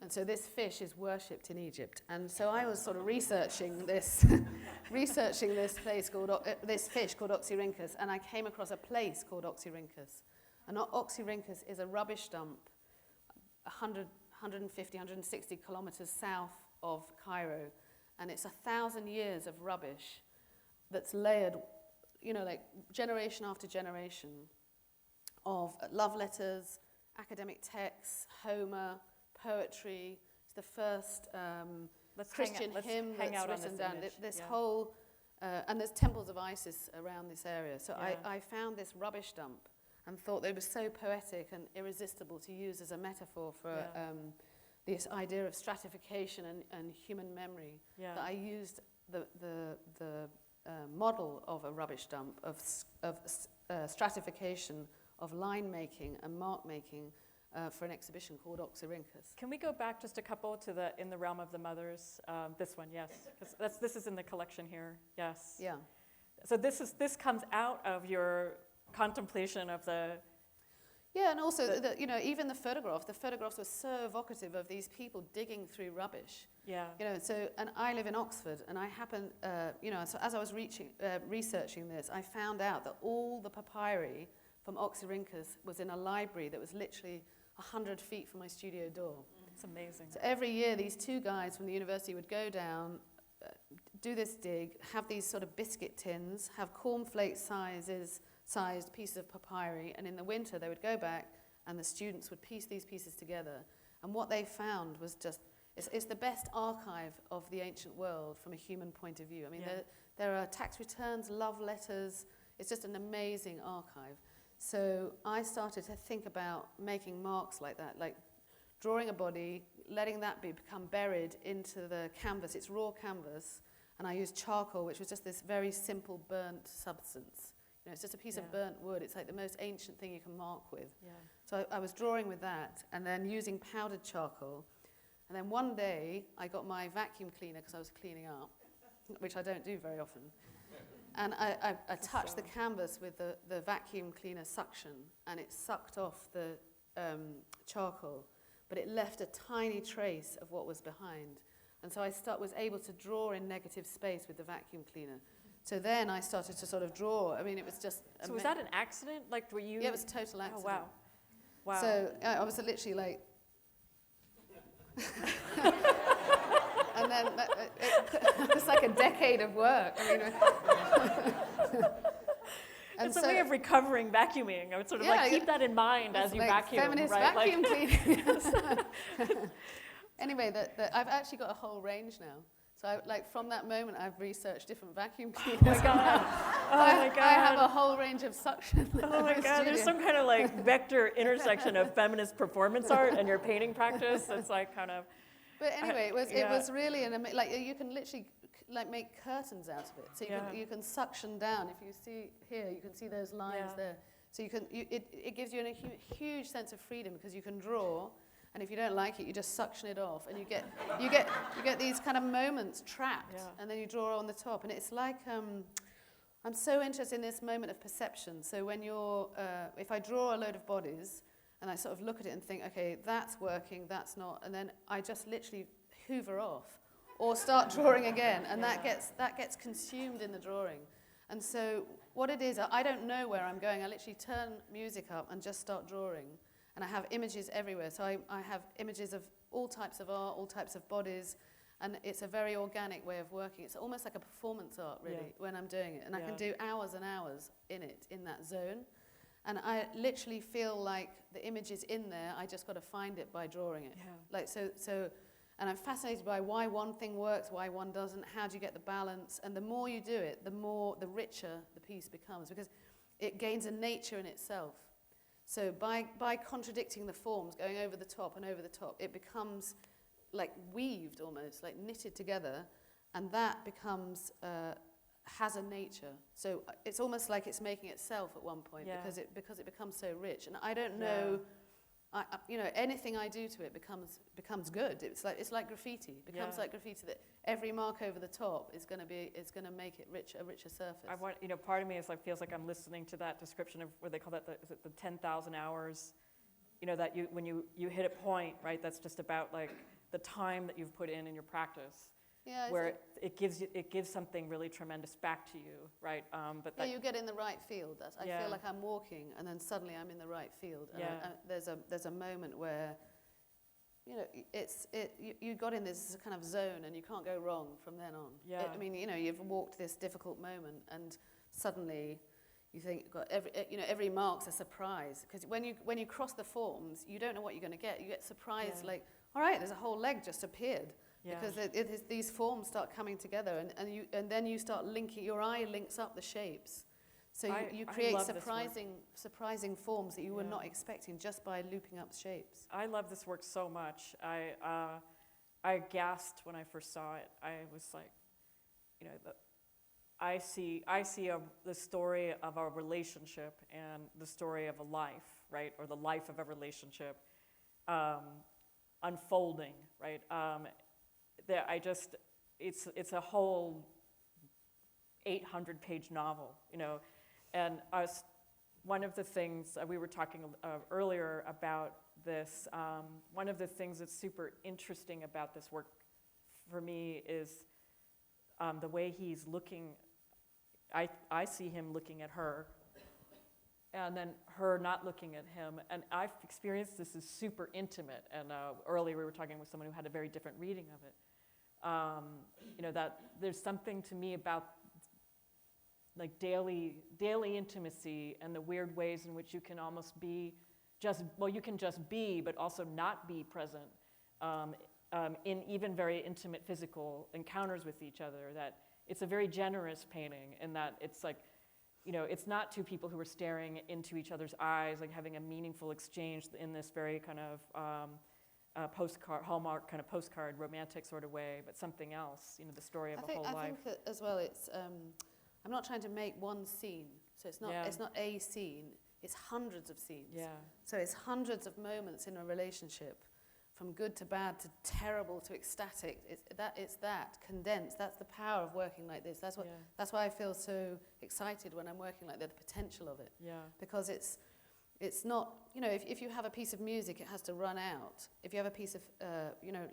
And so this fish is worshipped in Egypt. And so I was sort of researching this fish called Oxyrhynchus, and I came across a place called Oxyrhynchus. And Oxyrhynchus is a rubbish dump 150, 160 kilometers south of Cairo. And it's 1,000 years of rubbish that's layered, like generation after generation of love letters, academic texts, Homer, poetry. It's the first Christian hymn that's written down. This whole, and there's temples of Isis around this area. So I found this rubbish dump and thought they were so poetic and irresistible to use as a metaphor for this idea of stratification and human memory, that I used the model of a rubbish dump, of stratification, of line making and mark making for an exhibition called Oxyrhynchus. Can we go back just a couple to In the Realm of the Mothers? This one, yes. This is in the collection here, yes. Yeah. So this comes out of your contemplation of the... Yeah, and also, even the photographs were so evocative of these people digging through rubbish. Yeah. And I live in Oxford, and I happened, so as I was researching this, I found out that all the papyri from Oxyrhynchus was in a library that was literally 100 feet from my studio door. It's amazing. So every year, these two guys from the university would go down, do this dig, have these sort of biscuit tins, have cornflake sized pieces of papyri, and in the winter they would go back and the students would piece these pieces together. And what they found was just, it's the best archive of the ancient world from a human point of view. I mean, there are tax returns, love letters. It's just an amazing archive. So I started to think about making marks like that, like drawing a body, letting that become buried into the canvas. It's raw canvas, and I used charcoal, which was just this very simple burnt substance. It's just a piece of burnt wood. It's like the most ancient thing you can mark with. Yeah. So I was drawing with that, and then using powdered charcoal. And then one day, I got my vacuum cleaner, because I was cleaning up, which I don't do very often. And I touched the canvas with the vacuum cleaner suction, and it sucked off the charcoal, but it left a tiny trace of what was behind. And so I was able to draw in negative space with the vacuum cleaner. So then I started to sort of draw. I mean, it was just... So was that an accident? Like, were you... Yeah, it was a total accident. Oh, wow. So I was literally like... And then it was like a decade of work. I mean, it's a way of recovering vacuuming. I would sort of keep that in mind as you vacuum. Feminist right? vacuum cleaning. Anyway, I've actually got a whole range now. So from that moment, I've researched different vacuum cleaners. Oh my God. my God. I have a whole range of suction. Oh my God, there's some kind of like vector intersection of feminist performance art and your painting practice. It's like kind of. But anyway, it yeah. was really like you can literally like make curtains out of it. So you can suction down. If you see here, you can see those lines there. So it gives you a huge sense of freedom because you can draw, and if you don't like it, you just suction it off, and you get these kind of moments trapped, and then you draw on the top, and it's like I'm so interested in this moment of perception. So when if I draw a load of bodies, and I sort of look at it and think, okay, that's working, that's not, and then I just literally hoover off, or start drawing again, and that gets consumed in the drawing. And so what it is, I don't know where I'm going. I literally turn music up and just start drawing. And I have images everywhere. So I have images of all types of art, all types of bodies. And it's a very organic way of working. It's almost like a performance art, really, when I'm doing it. And I can do hours and hours in it, in that zone. And I literally feel like the image is in there. I just got to find it by drawing it. Yeah. Like and I'm fascinated by why one thing works, why one doesn't, how do you get the balance? And the more you do it, the richer the piece becomes, because it gains a nature in itself. So by contradicting the forms, going over the top and over the top, it becomes like weaved almost, like knitted together, and that becomes, has a nature. So it's almost like it's making itself at one point, because it becomes so rich. And I don't know... anything I do to it becomes good. It's like graffiti. It becomes like graffiti, that every mark over the top is going to make it a richer surface. I want, part of me is like feels like I'm listening to that description of what they call that the 10,000 hours. That when you hit a point, right? That's just about like the time that you've put in your practice. Yeah, where it gives something really tremendous back to you, right? But you get in the right field. I feel like I'm walking, and then suddenly I'm in the right field. And there's a moment where, you got in this kind of zone, and you can't go wrong from then on. Yeah. You've walked this difficult moment, and suddenly you think every mark's a surprise, because when you cross the forms, you don't know what you're going to get. You get surprised, like, all right, there's a whole leg just appeared. Yeah. Because these forms start coming together, and then you start linking. Your eye links up the shapes, so you create surprising forms that you were not expecting just by looping up shapes. I love this work so much. I gasped when I first saw it. I was like, I see the story of a relationship and the story of a life, right, or the life of a relationship unfolding, right. It's a whole 800-page novel, and one of the things we were talking earlier about this, one of the things that's super interesting about this work for me is the way he's looking. I see him looking at her, and then her not looking at him, and I've experienced this as super intimate, and earlier we were talking with someone who had a very different reading of it. That there's something to me about like daily intimacy and the weird ways in which you can almost be you can just be, but also not be present in even very intimate physical encounters with each other. That it's a very generous painting in that it's like, it's not two people who are staring into each other's eyes, like having a meaningful exchange in this very kind of postcard, Hallmark kind of postcard romantic sort of way, but something else, the story of a whole life. I think that as well, it's, I'm not trying to make one scene, so it's not a scene, it's hundreds of scenes. Yeah. So it's hundreds of moments in a relationship, from good to bad to terrible to ecstatic. It's that condensed. That's the power of working like this. That's why I feel so excited when I'm working like that, the potential of it. Yeah. Because it's not, if you have a piece of music, it has to run out. If you have a piece of,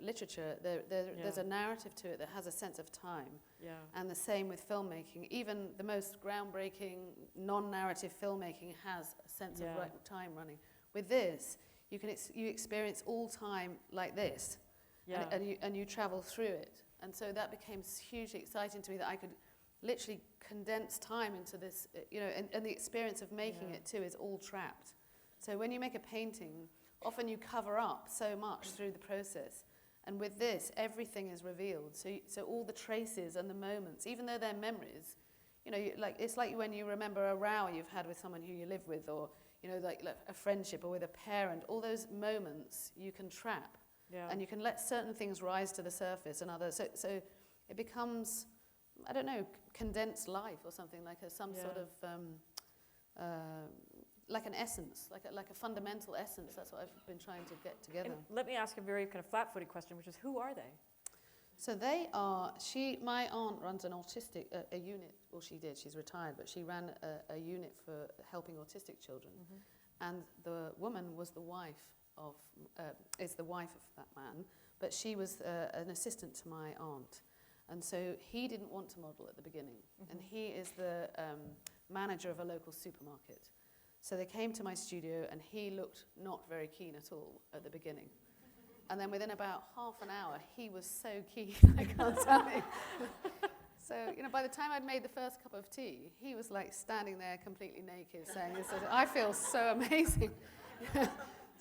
literature, there's a narrative to it that has a sense of time. Yeah. And the same with filmmaking. Even the most groundbreaking, non-narrative filmmaking has a sense of time running. With this, you experience all time like this, and you travel through it. And so that became hugely exciting to me, that I could literally condense time into this, and the experience of making it too is all trapped. So when you make a painting, often you cover up so much through the process. And with this, everything is revealed. So all the traces and the moments, even though they're memories, it's like when you remember a row you've had with someone who you live with, or like a friendship, or with a parent. All those moments you can trap, and you can let certain things rise to the surface, and others. So it becomes, I don't know, condensed life or something, like some sort of like an essence, like a fundamental essence. That's what I've been trying to get together. And let me ask a very kind of flat-footed question, which is, who are they? So they are, my aunt runs an autistic, a unit, or she did, she's retired, but she ran a unit for helping autistic children. And the woman was the wife of, is the wife of that man, but she was an assistant to my aunt. And so he didn't want to model at the beginning. And he is the manager of a local supermarket. So they came to my studio, and he looked not very keen at all at the beginning. And then within about half an hour, he was so keen, I can't tell you. So, by the time I'd made the first cup of tea, he was like standing there completely naked saying, I feel so amazing.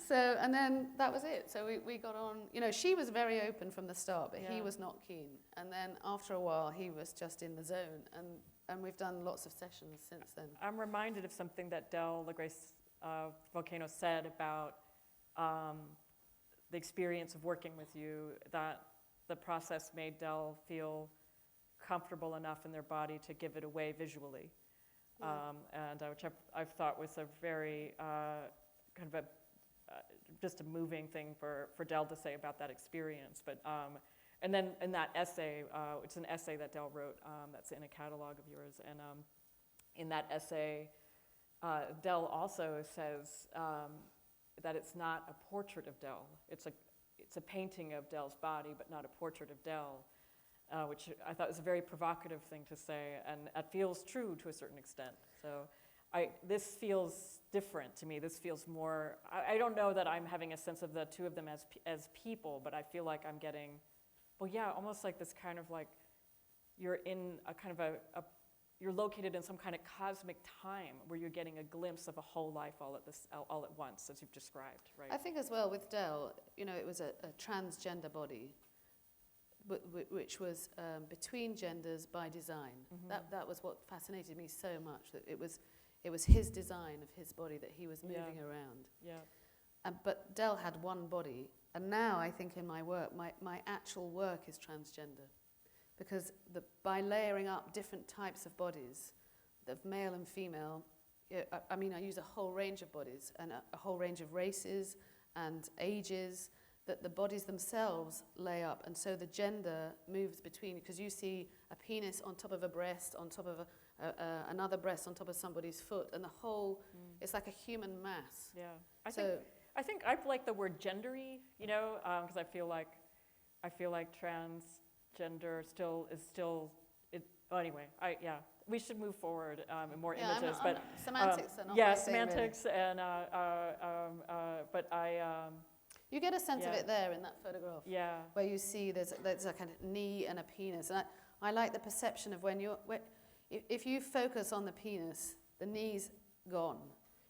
So, and then that was it. So we got on, she was very open from the start, but he was not keen. And then after a while, he was just in the zone. And we've done lots of sessions since then. I'm reminded of something that Del LaGrace Volcano said about the experience of working with you, that the process made Del feel comfortable enough in their body to give it away visually. And which I've thought was a very kind of just a moving thing for Del to say about that experience. But and then in that essay, it's an essay that Del wrote that's in a catalog of yours. And in that essay, Del also says that it's not a portrait of Del. It's a painting of Del's body, but not a portrait of Del, which I thought was a very provocative thing to say, and it feels true to a certain extent. So this feels different to me. This feels more, I don't know that I'm having a sense of the two of them as people, but I feel like I'm getting, almost like this kind of like, you're in a kind of you're located in some kind of cosmic time where you're getting a glimpse of a whole life all at once, as you've described, right? I think as well with Del, it was a transgender body, which was between genders by design. That was what fascinated me so much, that it was his design of his body that he was moving around. Yeah. But Del had one body, and now I think in my work, my actual work is transgender. Because by layering up different types of bodies, of male and female, I use a whole range of bodies and a whole range of races and ages, that the bodies themselves lay up. And so the gender moves between, because you see a penis on top of a breast, on top of another breast, on top of somebody's foot, and the whole, it's like a human mass. Yeah, I think I like the word gendery, because I feel like transgender anyway, we should move forward in more images. But semantics are not my thing, semantics really. and but you get a sense of it there in that photograph. Yeah. Where you see there's a kind of knee and a penis. And I like the perception of if you focus on the penis, the knee's gone.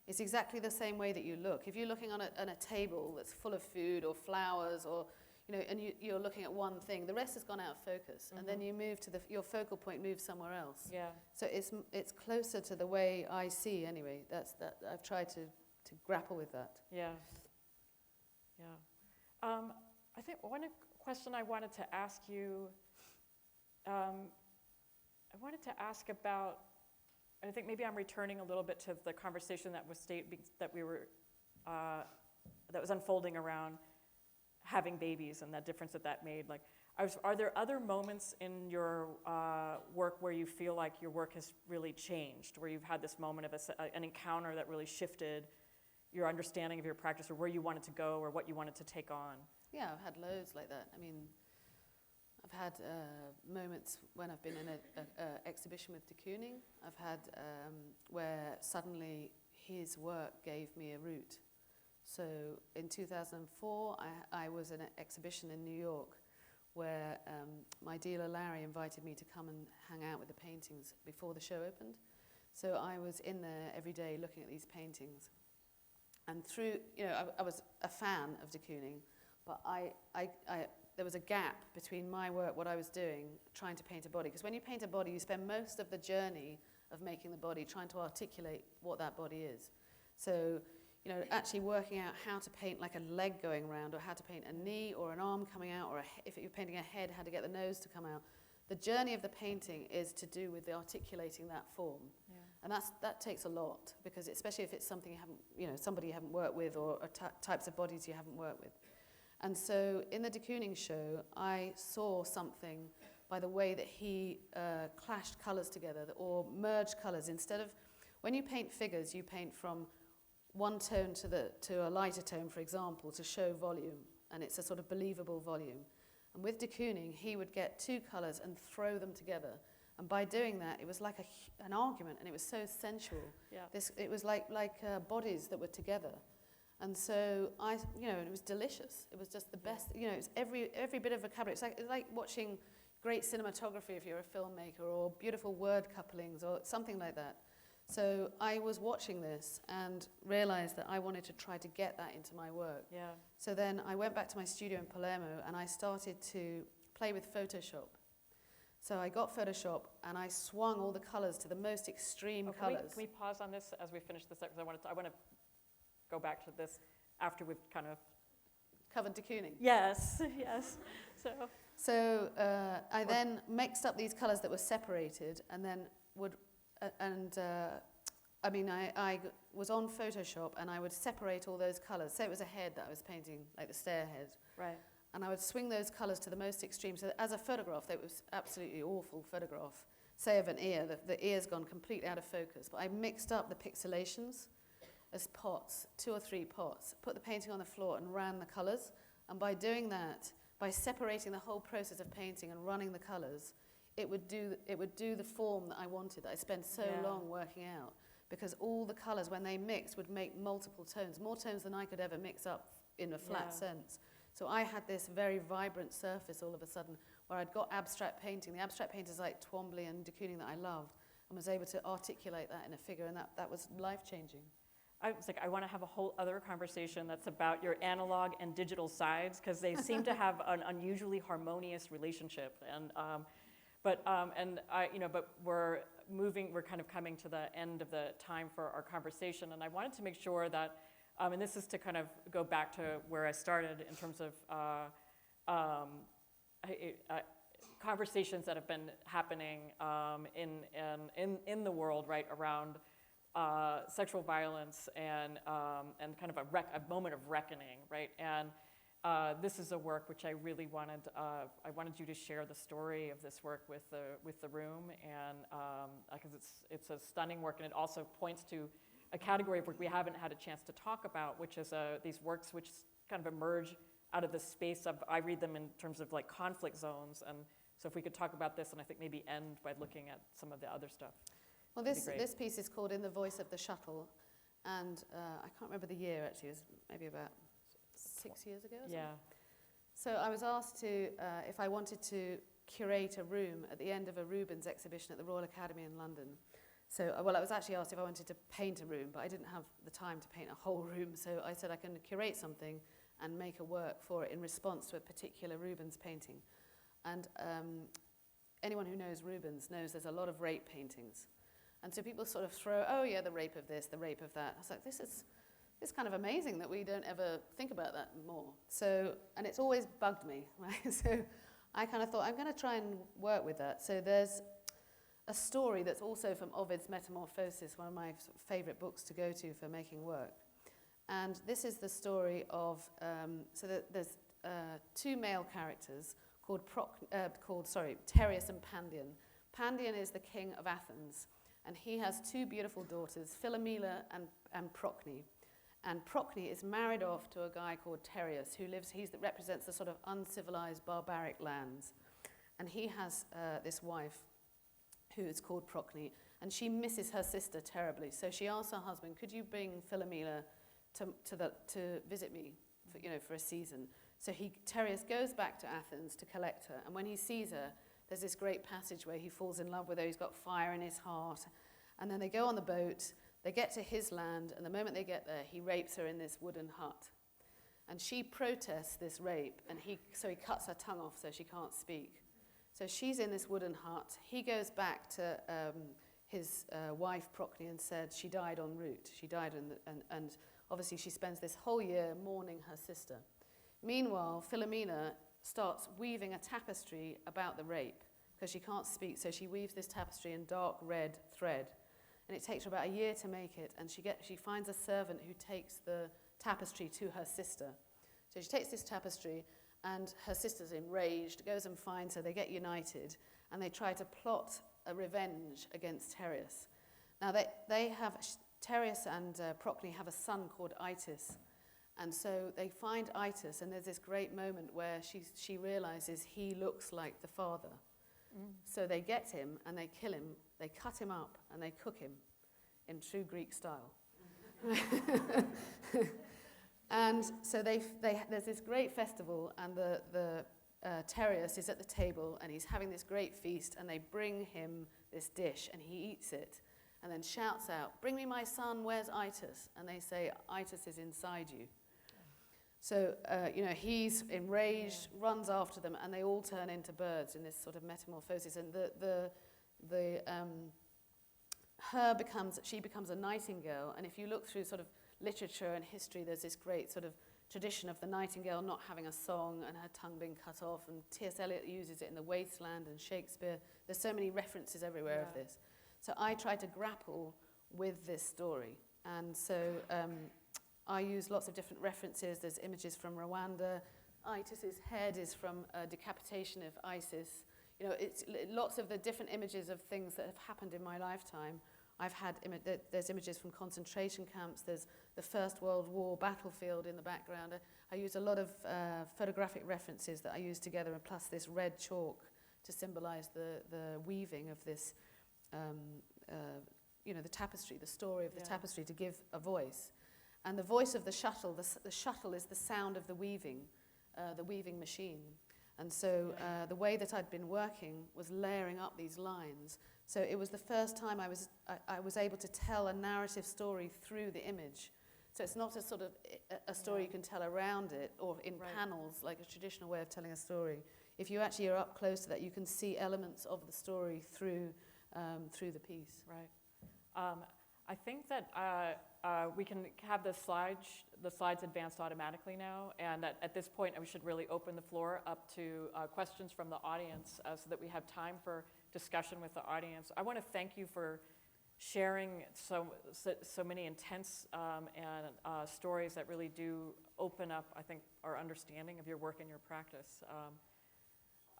It's exactly the same way that you look. If you're looking on a table that's full of food or flowers, or and you're looking at one thing, the rest has gone out of focus, and then you move to your focal point moves somewhere else. Yeah. So it's closer to the way I see anyway. I've tried to grapple with that. Yeah. Yeah. I think one question I wanted to ask you. I wanted to ask about. I think maybe I'm returning a little bit to the conversation that was unfolding around having babies and that difference that made. Like, are there other moments in your work where you feel like your work has really changed, where you've had this moment of an encounter that really shifted your understanding of your practice, or where you wanted to go, or what you wanted to take on? Yeah, I've had loads like that. I've had moments when I've been in an exhibition with de Kooning. I've had where suddenly his work gave me a route. So in 2004, I was in an exhibition in New York where my dealer Larry invited me to come and hang out with the paintings before the show opened. So I was in there every day looking at these paintings. And through, I was a fan of de Kooning, but I there was a gap between my work, what I was doing, trying to paint a body. Because when you paint a body, you spend most of the journey of making the body trying to articulate what that body is. So, you know, actually working out how to paint like a leg going around, or how to paint a knee or an arm coming out, or if you're painting a head, how to get the nose to come out. The journey of the painting is to do with the articulating that form. Yeah. And that takes a lot, because especially if it's something you haven't, you know, somebody you haven't worked with, or types of bodies you haven't worked with. And so in the de Kooning show, I saw something by the way that he clashed colours together, or merged colours. Instead of, when you paint figures, you paint from one tone to a lighter tone, for example, to show volume, and it's a sort of believable volume. And with de Kooning, he would get two colours and throw them together. And by doing that, it was like an argument, and it was so sensual. Yeah. It was like bodies that were together. And so it was delicious. It was just the best. You know, it's every bit of vocabulary. It's like watching great cinematography if you're a filmmaker, or beautiful word couplings, or something like that. So I was watching this and realized that I wanted to try to get that into my work. Yeah. So then I went back to my studio in Palermo, and I started to play with Photoshop. So I got Photoshop, and I swung all the colors to the most extreme colors. Can we pause on this as we finish this? Because I want to go back to this after we've kind of Covered de Kooning. Yes. So I then mixed up these colors that were separated, and then I was on Photoshop, and I would separate all those colors. Say it was a head that I was painting, like the stair head. Right. And I would swing those colors to the most extreme. So as a photograph, it was absolutely awful photograph. Say of an ear, the ear's gone completely out of focus. But I mixed up the pixelations as pots, 2 or 3 pots, put the painting on the floor and ran the colors. And by doing that, by separating the whole process of painting and running the colors, it would do the form that I wanted, that I spent so long working out. Because all the colors, when they mixed, would make multiple tones, more tones than I could ever mix up in a flat sense. So I had this very vibrant surface all of a sudden, where I'd got abstract painting. The abstract painters like Twombly and de Kooning that I loved, and was able to articulate that in a figure, and that was life-changing. I was like, I want to have a whole other conversation that's about your analog and digital sides, because they seem to have an unusually harmonious relationship. But we're kind of coming to the end of the time for our conversation, and I wanted to make sure that, and this is to kind of go back to where I started in terms of conversations that have been happening in the world, right, around sexual violence and kind of a moment of reckoning, right? And this is a work which I really wanted. I wanted you to share the story of this work with the room, and because it's a stunning work, and it also points to a category of work we haven't had a chance to talk about, which is these works which kind of emerge out of the space of, I read them in terms of like conflict zones. And so if we could talk about this, and I think maybe end by looking at some of the other stuff. Well, this piece is called In the Voice of the Shuttle, and I can't remember the year actually. It was maybe about 6 years ago or something. Yeah. So I was asked to, if I wanted to curate a room at the end of a Rubens exhibition at the Royal Academy in London. So, I was actually asked if I wanted to paint a room, but I didn't have the time to paint a whole room. So I said I can curate something and make a work for it in response to a particular Rubens painting. And anyone who knows Rubens knows there's a lot of rape paintings. And so people sort of throw, oh yeah, the rape of this, the rape of that. I was like, it's kind of amazing that we don't ever think about that more. So, and it's always bugged me, right? So I kind of thought, I'm going to try and work with that. So there's a story that's also from Ovid's Metamorphosis, one of my favorite books to go to for making work. And this is the story of, there's 2 male characters called Terrier and Pandion. Pandion is the king of Athens, and he has 2 beautiful daughters, Philomela and Procne. And Procne is married off to a guy called Terrier, represents the sort of uncivilized, barbaric lands. And he has this wife who is called Procne, and she misses her sister terribly. So she asks her husband, could you bring Philomela to visit me for a season? So Terrier goes back to Athens to collect her, and when he sees her, there's this great passage where he falls in love with her. He's got fire in his heart, and then they go on the boat. They get to his land, and the moment they get there, he rapes her in this wooden hut. And she protests this rape, and so he cuts her tongue off so she can't speak. So she's in this wooden hut. He goes back to his wife, Procne, and said she died en route. She died, and obviously she spends this whole year mourning her sister. Meanwhile, Philomena starts weaving a tapestry about the rape, because she can't speak, so she weaves this tapestry in dark red thread. And it takes her about a year to make it, and she finds a servant who takes the tapestry to her sister. So she takes this tapestry, and her sister's enraged, goes and finds her, they get united, and they try to plot a revenge against Terrius. Now Terrius and Procne have a son called Itis, and so they find Itis, and there's this great moment where she realizes he looks like the father. So they get him, and they kill him, they cut him up, and they cook him in true Greek style. And so there's this great festival, and the Terrius is at the table, and he's having this great feast, and they bring him this dish, and he eats it, and then shouts out, "Bring me my son, where's Itis?" And they say, "Itis is inside you." So, he's enraged, runs after them, and they all turn into birds in this sort of metamorphosis. And she becomes a nightingale. And if you look through sort of literature and history, there's this great sort of tradition of the nightingale not having a song and her tongue being cut off. And T.S. Eliot uses it in The Wasteland and Shakespeare. There's so many references everywhere of this. So I try to grapple with this story. And so I use lots of different references. There's images from Rwanda. Itis's head is from a decapitation of Isis. It's lots of the different images of things that have happened in my lifetime. There's images from concentration camps. There's the First World War battlefield in the background. I use a lot of photographic references that I use together, and plus this red chalk to symbolize the weaving of this, the tapestry, the story of the tapestry, to give a voice. And the voice of the shuttle, the shuttle is the sound of the weaving machine. And so the way that I'd been working was layering up these lines. So it was the first time I was able to tell a narrative story through the image. So it's not a sort of a story you can tell around it or in panels, like a traditional way of telling a story. If you actually are up close to that, you can see elements of the story through the piece. Right. I think that we can have the slides advanced automatically now, and at this point we should really open the floor up to questions from the audience so that we have time for discussion with the audience. I want to thank you for sharing so many intense and stories that really do open up, I think, our understanding of your work and your practice.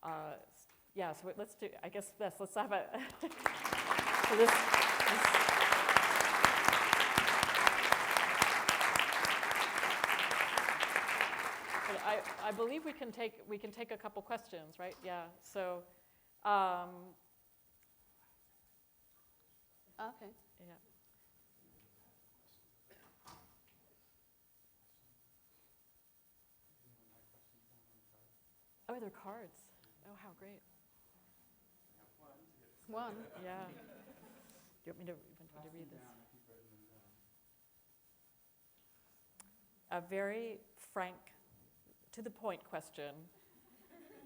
So let's do, I guess, let's have a, so this I believe we can take a couple questions, right? Yeah. So, Okay. yeah. Oh, they're cards. Oh, how great. One. Yeah. Do you want me to read this? A very frank, to the point question.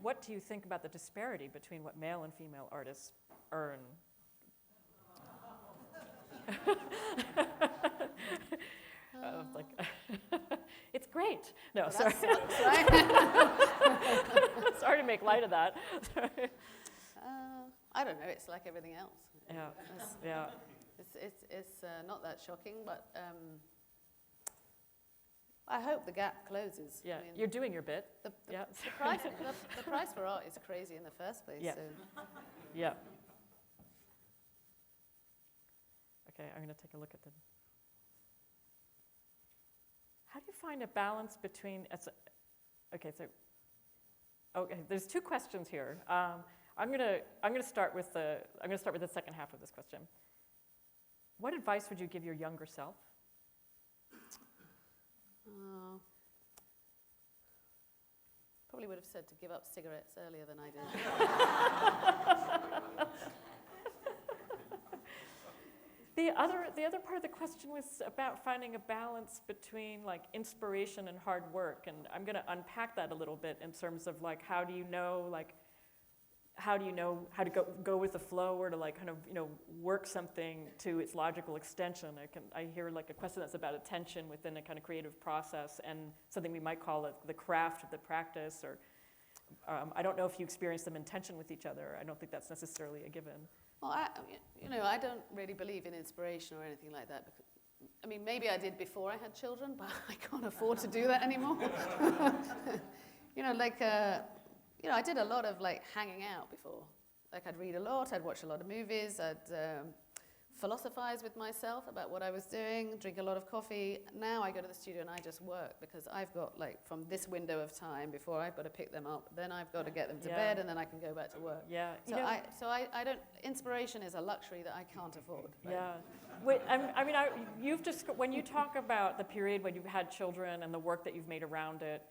What do you think about the disparity between what male and female artists earn? It's great. No, Well, sorry. that sucks, right? Sorry to make light of that. I don't know. It's like everything else. Yeah. Yeah. It's not that shocking, but I hope the gap closes. Yeah. I mean, You're doing your bit. the Yeah. the price for art is crazy in the first place. Yeah. So. Yeah. Okay, I'm going to take a look at them. How do you find a balance between? Okay, there's two questions here. I'm going to start with the second half of this question. What advice would you give your younger self? Probably would have said to give up cigarettes earlier than I did. The other part of the question was about finding a balance between like inspiration and hard work, and I'm going to unpack that a little bit in terms of like how do you know how to go with the flow, or to like kind of work something to its logical extension. I hear like a question that's about attention within a kind of creative process, and something we might call it the craft of the practice, or I don't know if you experience them in tension with each other. I don't think that's necessarily a given. Well, I don't really believe in inspiration or anything like that. Because, I mean, maybe I did before I had children, but I can't afford to do that anymore. I did a lot of like hanging out before. Like I'd read a lot, I'd watch a lot of movies, I'd philosophize with myself about what I was doing, drink a lot of coffee. Now I go to the studio and I just work, because I've got like from this window of time before I've got to pick them up, then I've got to get them to bed, and then I can go back to work. Yeah. So I don't. Inspiration is a luxury that I can't afford. Right? Yeah. Wait, you've just when you talk about the period when you've had children and the work that you've made around it,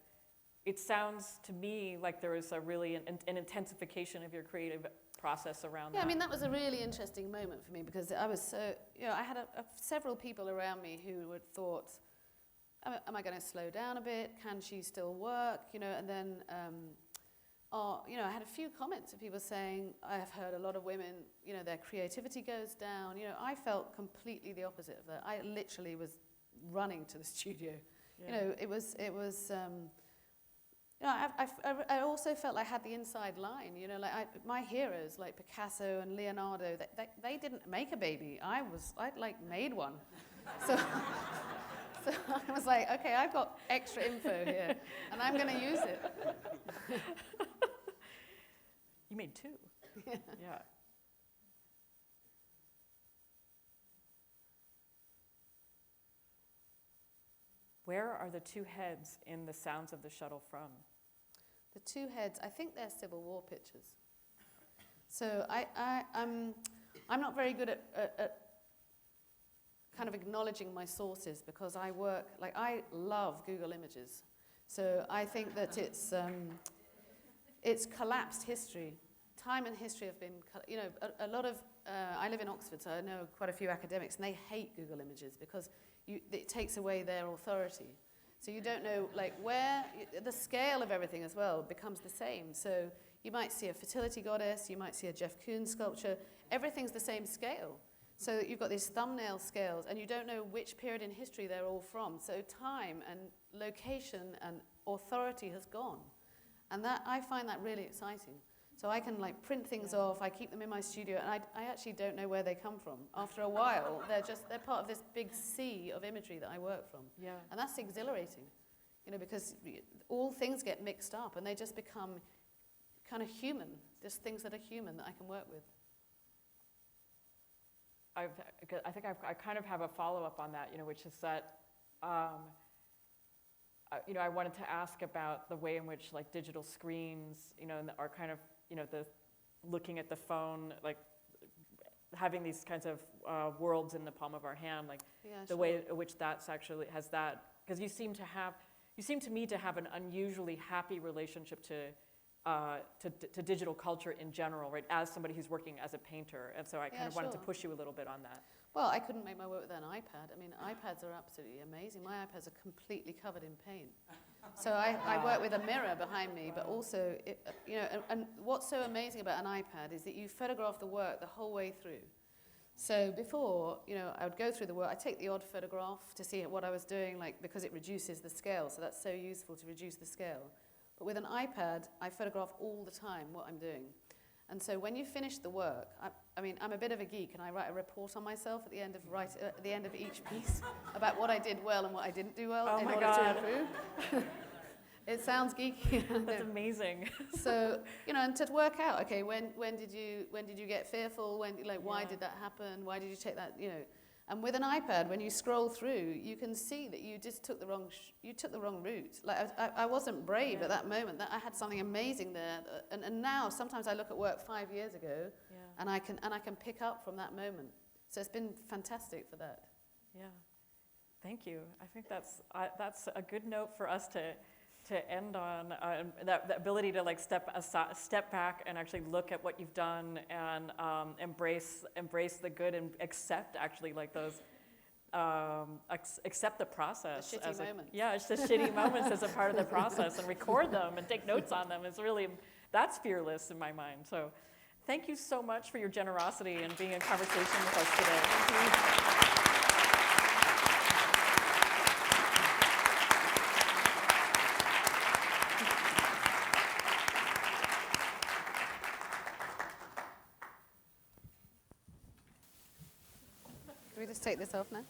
it sounds to me like there is a really an intensification of your creative process around that. Yeah, I mean, that was a really interesting moment for me, because I was so, I had several people around me who had thought, am I going to slow down a bit? Can she still work? And then, I had a few comments of people saying, I have heard a lot of women, their creativity goes down. I felt completely the opposite of that. I literally was running to the studio. Yeah. It was. I also felt I had the inside line, my heroes like Picasso and Leonardo, they didn't make a baby. I'd like made one. So I was like, okay, I've got extra info here and I'm going to use it. You made two. Yeah. Where are the two heads in the sounds of the shuttle from? The two heads, I think they're Civil War pictures. So I'm not very good at kind of acknowledging my sources, because I love Google Images. So I think that it's collapsed history. Time and history have been, a lot of, I live in Oxford, so I know quite a few academics, and they hate Google Images because it takes away their authority. So you don't know, where, the scale of everything as well becomes the same. So you might see a fertility goddess, you might see a Jeff Koons sculpture, everything's the same scale. So you've got these thumbnail scales, and you don't know which period in history they're all from. So time and location and authority has gone. And I find that really exciting. So I can print things off, I keep them in my studio, and I actually don't know where they come from. After a while, they're part of this big sea of imagery that I work from. Yeah. And that's exhilarating, because all things get mixed up and they just become kind of human, just things that are human that I can work with. I think I kind of have a follow-up on that, which is that, I wanted to ask about the way in which digital screens, are kind of, the looking at the phone, having these kinds of worlds in the palm of our hand, the way in which that's actually has that, because you seem to me to have an unusually happy relationship to digital culture in general, right? As somebody who's working as a painter, and so I kind of wanted to push you a little bit on that. Well, I couldn't make my work with an iPad. I mean, iPads are absolutely amazing. My iPads are completely covered in paint. So I work with a mirror behind me, but also, and what's so amazing about an iPad is that you photograph the work the whole way through. So before, I would go through the work, I'd take the odd photograph to see what I was doing, because it reduces the scale, so that's so useful to reduce the scale. But with an iPad, I photograph all the time what I'm doing. And so when you finish the work, I'm a bit of a geek, and I write a report on myself at the end of each piece about what I did well and what I didn't do well in order to improve. It sounds geeky. That's amazing. So and to work out, okay, when did you get fearful? Why did that happen? Why did you take that? And with an iPad, when you scroll through, you can see that you just took the wrong route. I wasn't brave at that moment. That I had something amazing there, and now sometimes I look at work 5 years ago, and I can pick up from that moment. So it's been fantastic for that. Yeah, thank you. I think that's a good note for us to to end on that ability to like step back and actually look at what you've done and embrace the good and accept actually like those accept the process. The shitty moments. Yeah, it's the shitty moments as a part of the process and record them and take notes on them. It's really, that's fearless in my mind. So thank you so much for your generosity and being in conversation with us today. Thank you. Can we just take this off now?